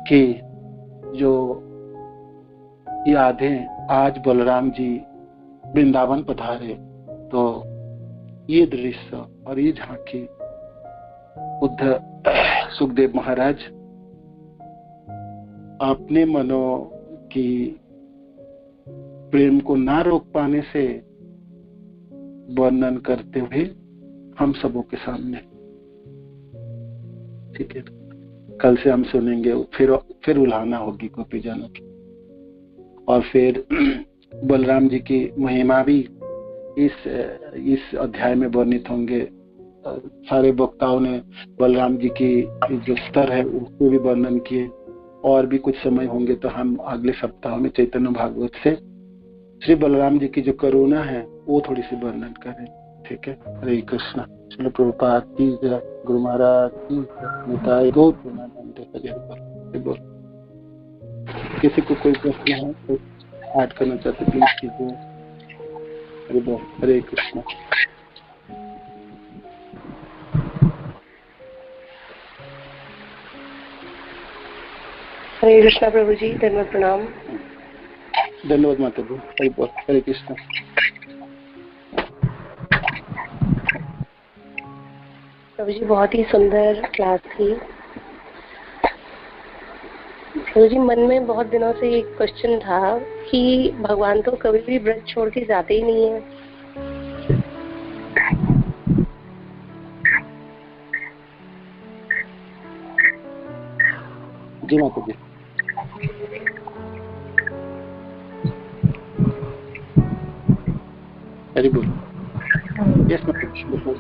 की जो यादें आज बलराम जी वृंदावन पधारे, तो ये दृश्य और ये झांकी सुखदेव महाराज अपने मनों की प्रेम को ना रोक पाने से वर्णन करते हुए हम सबों के सामने, ठीक है। कल से हम सुनेंगे, फिर उल्हाना होगी गोपी जनों की, और फिर बलराम जी की महिमा भी इस अध्याय में वर्णित होंगे। सारे वक्ताओं ने बलराम जी की जो स्तर है उसको भी वर्णन किए, और भी कुछ समय होंगे तो हम अगले सप्ताह में चैतन्य भागवत से श्री बलराम जी की जो करुणा है वो थोड़ी सी वर्णन करें। ठीक है, हरे कृष्णा। श्रील प्रभुपाद की जय, गुरु महाराज की निताई गौर प्रेमानंद। हरे बोल। किसी को कोई प्रश्न है तो ऐड करना चाहते प्लीज कीजिए। हरे बोल। हरे कृष्णा। हरे कृष्णा प्रभु जी, धन्यवाद, प्रणाम। धन्यवाद माता जी। हरे बोल। हरे कृष्णा। प्रभु जी बहुत ही सुंदर क्लास थी। प्रभु जी मन में बहुत दिनों से एक क्वेश्चन था कि भगवान तो कभी भी व्रत छोड़ के जाते ही नहीं है। जी माता जी। हरि बोल। यस माता जी, बोल।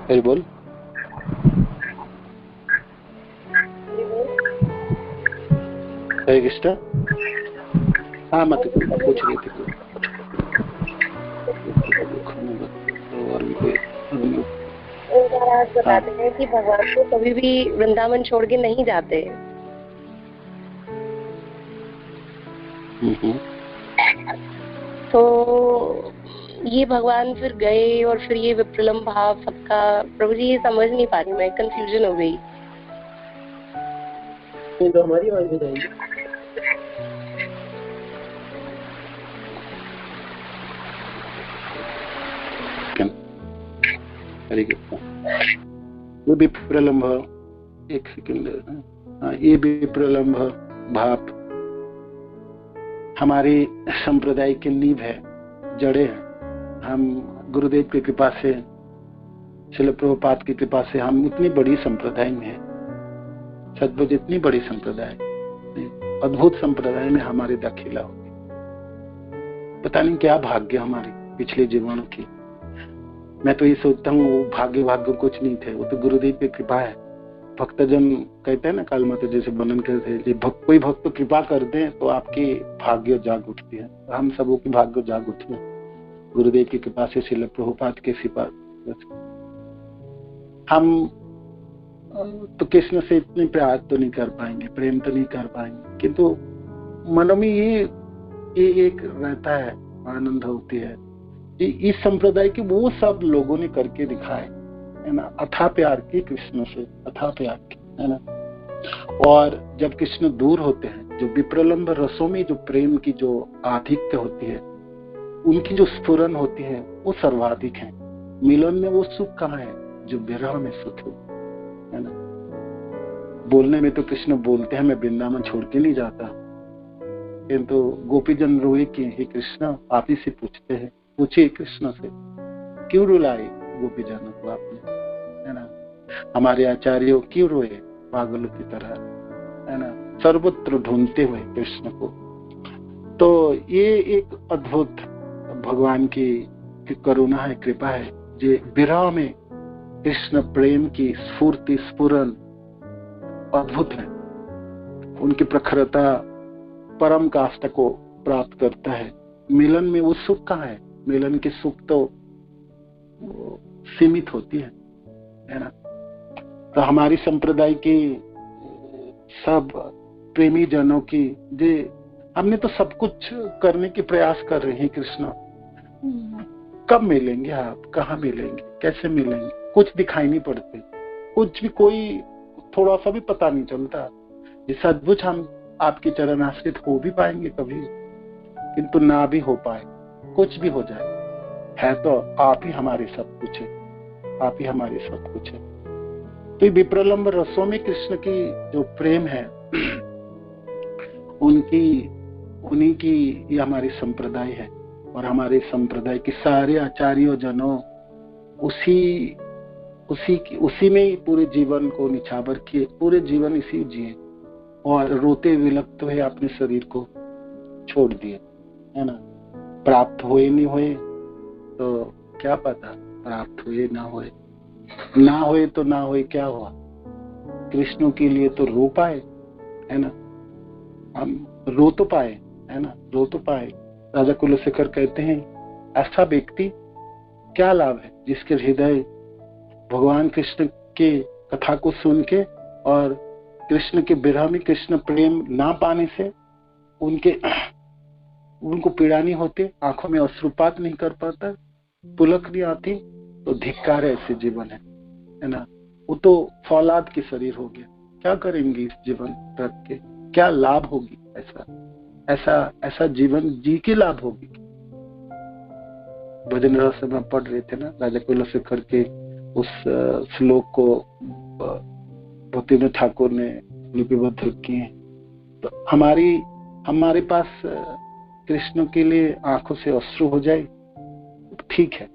हरि बोल। हरे कृष्णा। हाँ माता जी पूछ रही थी और भी कोई। बताते हैं कि भगवान को कभी भी वृंदावन छोड़ के नहीं जाते। तो ये भगवान फिर गए और फिर ये विप्रलम्भ भाव सबका, प्रभु जी ये समझ नहीं पा रही मैं, कंफ्यूजन हो गई। तो हमारी आवाज में जाएगी। हरे कृष्णा। ये भी प्रलंब, एक सेकंड। ये भी प्रलंब भाव हमारी संप्रदाय की नींव है, जड़े हैं। हम गुरुदेव की कृपा से, श्रील प्रभुपाद की कृपा से हम इतनी बड़ी संप्रदाय में है। सचमुच इतनी बड़ी संप्रदाय, अद्भुत संप्रदाय में हमारी दाखिला होगी। पता नहीं क्या भाग्य हमारी पिछले जीवनों की। मैं तो ये सोचता हूँ वो भाग्य कुछ नहीं थे, वो तो गुरुदेव की कृपा है। भक्तजन कहते हैं ना, काल माता जैसे वर्णन करते थे, कोई भक्त तो कृपा कर दे तो आपकी भाग्य जाग उठती है। हम सबों की भाग्य जाग उठी है गुरुदेव की कृपा से, श्रील प्रभुपाद के सिपा। हम तो कृष्ण से इतने प्यार तो नहीं कर पाएंगे, प्रेम तो नहीं कर पाएंगे, किंतु मनों में ये एक रहता है, आनंद होती है। इस संप्रदाय के वो सब लोगों ने करके दिखाए है ना, अथाह प्यार की कृष्ण से, अथाह प्यार की, है ना। और जब कृष्ण दूर होते हैं, जो विप्रलंब रसों में जो प्रेम की जो आधिक्य होती है, उनकी जो स्फुरन होती है वो सर्वाधिक है। मिलन में वो सुख कहाँ है जो विरह में सुख है ना। बोलने में तो कृष्ण बोलते हैं मैं वृंदावन छोड़ के नहीं जाता, किंतु गोपीजन रोए कि हे कृष्ण आप ही से पूछते हैं, पूछिए कृष्ण से क्यों रुलाए गोपीजनों को आपने, है ना। हमारे आचार्यों क्यों रोए पागलों की तरह, है ना, सर्वत्र ढूंढते हुए कृष्ण को। तो ये एक अद्भुत भगवान की करुणा है, कृपा है, जो विरह में कृष्ण प्रेम की स्फूर्ति स्फुरन अद्भुत है। उनकी प्रखरता परम काष्ठ को प्राप्त करता है। मिलन में वो सुख कहाँ है, मिलन की सुख तो सीमित होती है ना। तो हमारी संप्रदाय की सब प्रेमी जनों की जे हमने तो सब कुछ करने की प्रयास कर रहे हैं। कृष्ण कब मिलेंगे आप, कहाँ मिलेंगे, कैसे मिलेंगे, कुछ दिखाई नहीं पड़ते, कुछ भी कोई थोड़ा सा भी पता नहीं चलता। ये सचमुच हम आपके चरण आश्रित हो भी पाएंगे कभी, किंतु ना भी हो पाए, कुछ भी हो जाए, है तो आप ही हमारे सब कुछ है, आप ही हमारे सब कुछ है। तो विप्रलंब रसों में कृष्ण की जो प्रेम है, उन्हीं की ये हमारी संप्रदाय है। और हमारे संप्रदाय के सारे आचार्यों जनों उसी में ही पूरे जीवन को निछावर किए, पूरे जीवन इसी जिए और रोते विलपते हुए अपने शरीर को छोड़ दिए, है ना। प्राप्त हुए नहीं हुए तो क्या पता, प्राप्त हुए ना हुए तो ना हुए, क्या हुआ। कृष्ण के लिए तो रो पाए, है ना, हम रो तो पाए, है ना, रो तो पाए। राजा कुलशेखर कहते हैं ऐसा व्यक्ति क्या लाभ है जिसके हृदय भगवान कृष्ण के कथा को सुन के और कृष्ण के विरह में कृष्ण प्रेम ना पाने से उनको पीड़ा नहीं होती, आंखों में अश्रुपात नहीं कर पाता, पुलक नहीं आती, तो धिक्कार है ऐसे जीवन है ना। वो तो फौलाद के शरीर हो गया, क्या करेंगे इस जीवन रख के, क्या लाभ होगी, ऐसा जीवन जी के लाभ होगी। भजन रस में पढ़ रहे थे ना, राजा कुलशेखर के उस श्लोक को भक्तिनाथ ठाकुर ने लिपिबद्ध किए। तो हमारे पास कृष्ण के लिए आंखों से अश्रु हो जाए ठीक है,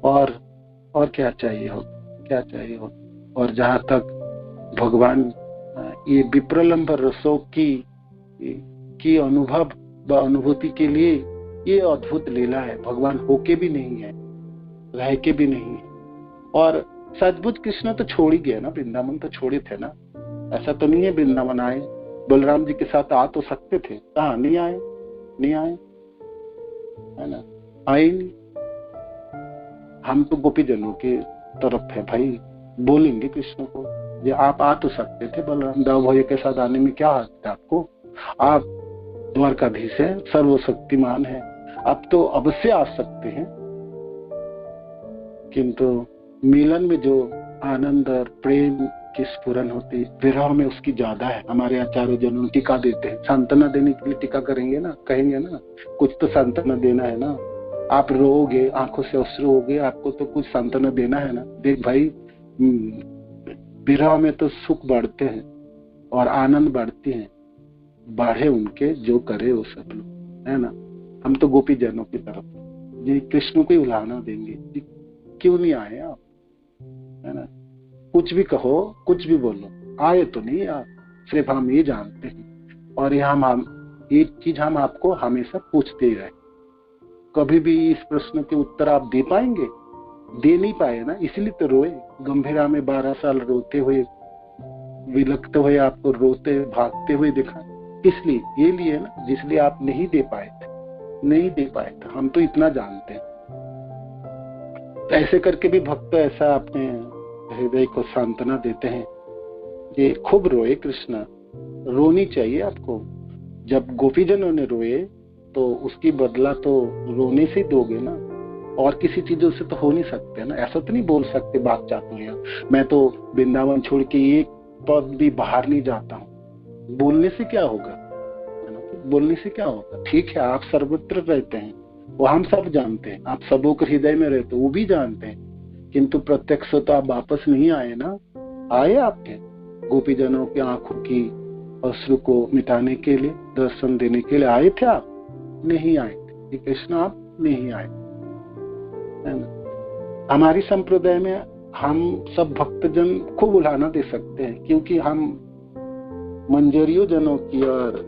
और क्या चाहिए हो। और जहां तक भगवान ये विप्रलंब रसों की अनुभूति के लिए ये अद्भुत लीला है। भगवान होके भी नहीं है, रह के भी नहीं है। और सचमुच कृष्ण तो छोड़ ही गया ना, वृंदावन तो छोड़े थे ना। ऐसा तो नहीं है वृंदावन आए, बलराम जी के साथ आ तो सकते थे, कहा नहीं आए, है ना, आए नहीं। हम तो गोपी जनों के तरफ है भाई, बोलेंगे कृष्ण को ये आप आ तो सकते थे, बलराम दाऊ भैया के साथ आने में क्या हाथ था आपको, आप द्वारकाधीश है, सर्वशक्तिमान है, आप तो अवश्य आ सकते हैं। किंतु मिलन में जो आनंद और प्रेम की स्फुरन होती, विरह में उसकी ज्यादा है। हमारे आचार्य जनों टीका देते हैं, सांत्वना देने के लिए टीका करेंगे ना, कहेंगे ना, कुछ तो सांत्वना देना है ना। आप रोओगे, आंखों से अश्रु होगे, आपको तो कुछ सांत्वना देना है ना। देख भाई, विरह में तो सुख बढ़ते हैं और आनंद बढ़ती है, बढ़े उनके जो करे वो सब लोग, है ना। हम तो गोपी जनों की तरफ ये कृष्ण को ही उलाहना देंगे, क्यों नहीं आए आप, है ना। कुछ भी कहो, कुछ भी बोलो, आए तो नहीं आप, सिर्फ हम ये जानते हैं। और ये हम एक चीज हम आपको हमेशा पूछते ही रहे, कभी भी इस प्रश्न के उत्तर आप दे पाएंगे? दे नहीं पाए ना, इसलिए तो रोए। गंभीरा में 12 साल रोते हुए, विलखते हुए, आपको रोते भागते हुए दिखा, इसलिए ये लिए ना, जिसलिए आप नहीं दे पाए थे। हम तो इतना जानते हैं। तो ऐसे करके भी भक्त ऐसा अपने हृदय को सांत्वना देते हैं कि खूब रोए कृष्ण, रोनी चाहिए आपको। जब गोपीजनों ने रोए तो उसकी बदला तो रोने से दोगे ना, और किसी चीजों से तो हो नहीं सकते ना। ऐसा तो नहीं बोल सकते बात चातुर्य, मैं तो वृंदावन छोड़ के एक पद भी बाहर नहीं जाता हूँ। बोलने से क्या होगा, बोलने से क्या होगा। ठीक है, आप सर्वत्र रहते हैं, वो हम सब जानते हैं, आप सबों के हृदय में रहते, वो भी जानते हैं, किंतु प्रत्यक्ष तो आप वापस नहीं आए ना। आए आपके गोपीजनों की आंखों की अश्रु को मिटाने के लिए, दर्शन देने के लिए आए थे आप? नहीं आए थे कृष्ण, आप नहीं आए, है ना। हमारी संप्रदाय में हम सब भक्तजन खूब उलाहना दे सकते हैं, क्योंकि हम मंजरियों जनों की और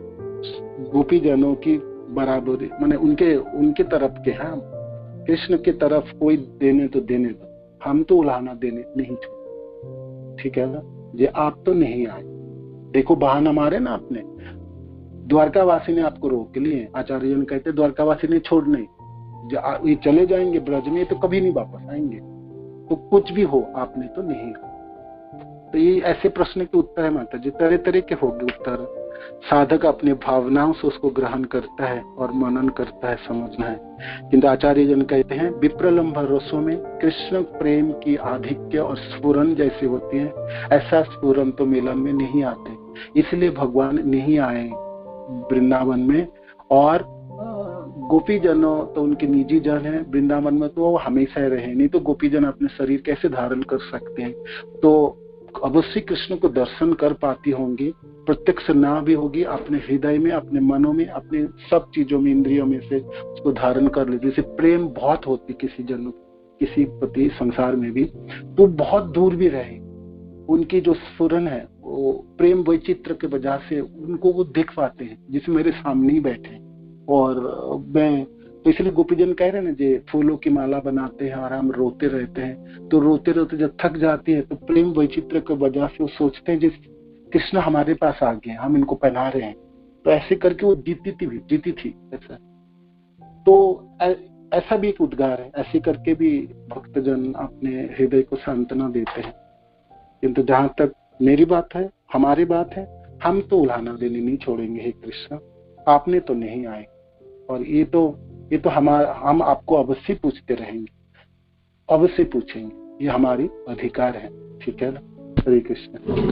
गोपी जनों की बराबरी, माने उनके तरफ के हैं। कृष्ण की तरफ कोई देने तो देने दो, हम तो उलाहना देने नहीं छोड़े, ठीक है ना। ये आप तो नहीं आए, देखो बहाना मारे ना आपने। द्वारकावासी ने आपको रोक लिए, आचार्य जी ने कहते द्वारकावासी ने छोड़ नहीं, ये चले जाएंगे ब्रज में तो कभी नहीं वापस आएंगे, तो कुछ भी हो आपने तो नहीं हो। तो ये ऐसे प्रश्न के उत्तर है माता जी, तरह तरह के होंगे उत्तर। साधक अपने भावनाओं से उसको ग्रहण करता है और मनन करता है, समझना है। किंतु आचार्य जन कहते हैं विप्रलंभ रसों में कृष्ण प्रेम की आधिक्य और स्फुरन जैसे होती है, ऐसा स्फुरन तो मिलन में नहीं आते, इसलिए भगवान नहीं आए वृंदावन में। और गोपी जनों तो उनके निजी जन है, वृंदावन में तो वो हमेशा रहे, नहीं तो गोपी जन अपने शरीर कैसे धारण कर सकते हैं। तो अवश्य कृष्ण को दर्शन कर पाती होंगी, प्रत्यक्ष ना भी होगी, अपने हृदय में, अपने मनों में, अपने सब चीजों में, इंद्रियों में से उसको धारण कर ले। जैसे प्रेम बहुत होती किसी जन, किसी पति संसार में भी, तो बहुत दूर भी रहे, उनकी जो स्फुरन है वो प्रेम वैचित्र के वजह से उनको वो देख पाते हैं, जिसमें मेरे सामने ही बैठे। और मैं तो इसलिए गोपीजन कह रहे हैं ना, जे फूलों की माला बनाते हैं और हम रोते रहते हैं, तो रोते रोते जब थक जाती है तो प्रेम वैचित्र की वजह से वो सोचते हैं जिस कृष्ण हमारे पास आ गए, हम इनको पहना रहे हैं, तो ऐसे करके वो जीती थी ऐसा। तो ऐसा भी एक उद्गार है, ऐसे करके भी भक्तजन अपने हृदय को सांत्वना देते हैं। किंतु जहां तक मेरी बात है, हमारी बात है, हम तो उल्हाना देने नहीं छोड़ेंगे। हे कृष्ण, आपने तो नहीं आए, और ये तो हम आपको अवश्य पूछते रहेंगे, अवश्य पूछेंगे, ये हमारी अधिकार है। ठीक है ना? हरे कृष्ण।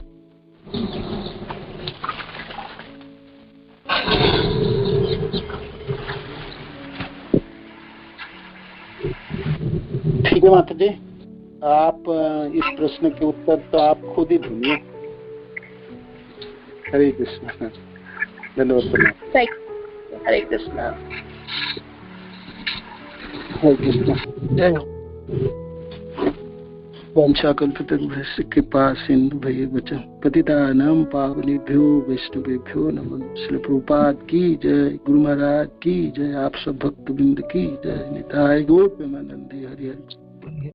ठीक है माता जी, आप इस प्रश्न के उत्तर तो आप खुद ही ढूंढिए। हरे कृष्ण। धन्यवाद। हरे कृष्ण। हरे कृष्ण। जय हो। वंशाकल्पतरुभ्यश्च कृपा सिन्धुभ्यैव च पतितानां पावनेभ्यो वैष्णवेभ्यो नमः। श्री प्रभुपाद की जय, गुरु महाराज की जय, आप सब भक्तवृंद की जय। निताय गौर प्रेमानंद हरि हरि।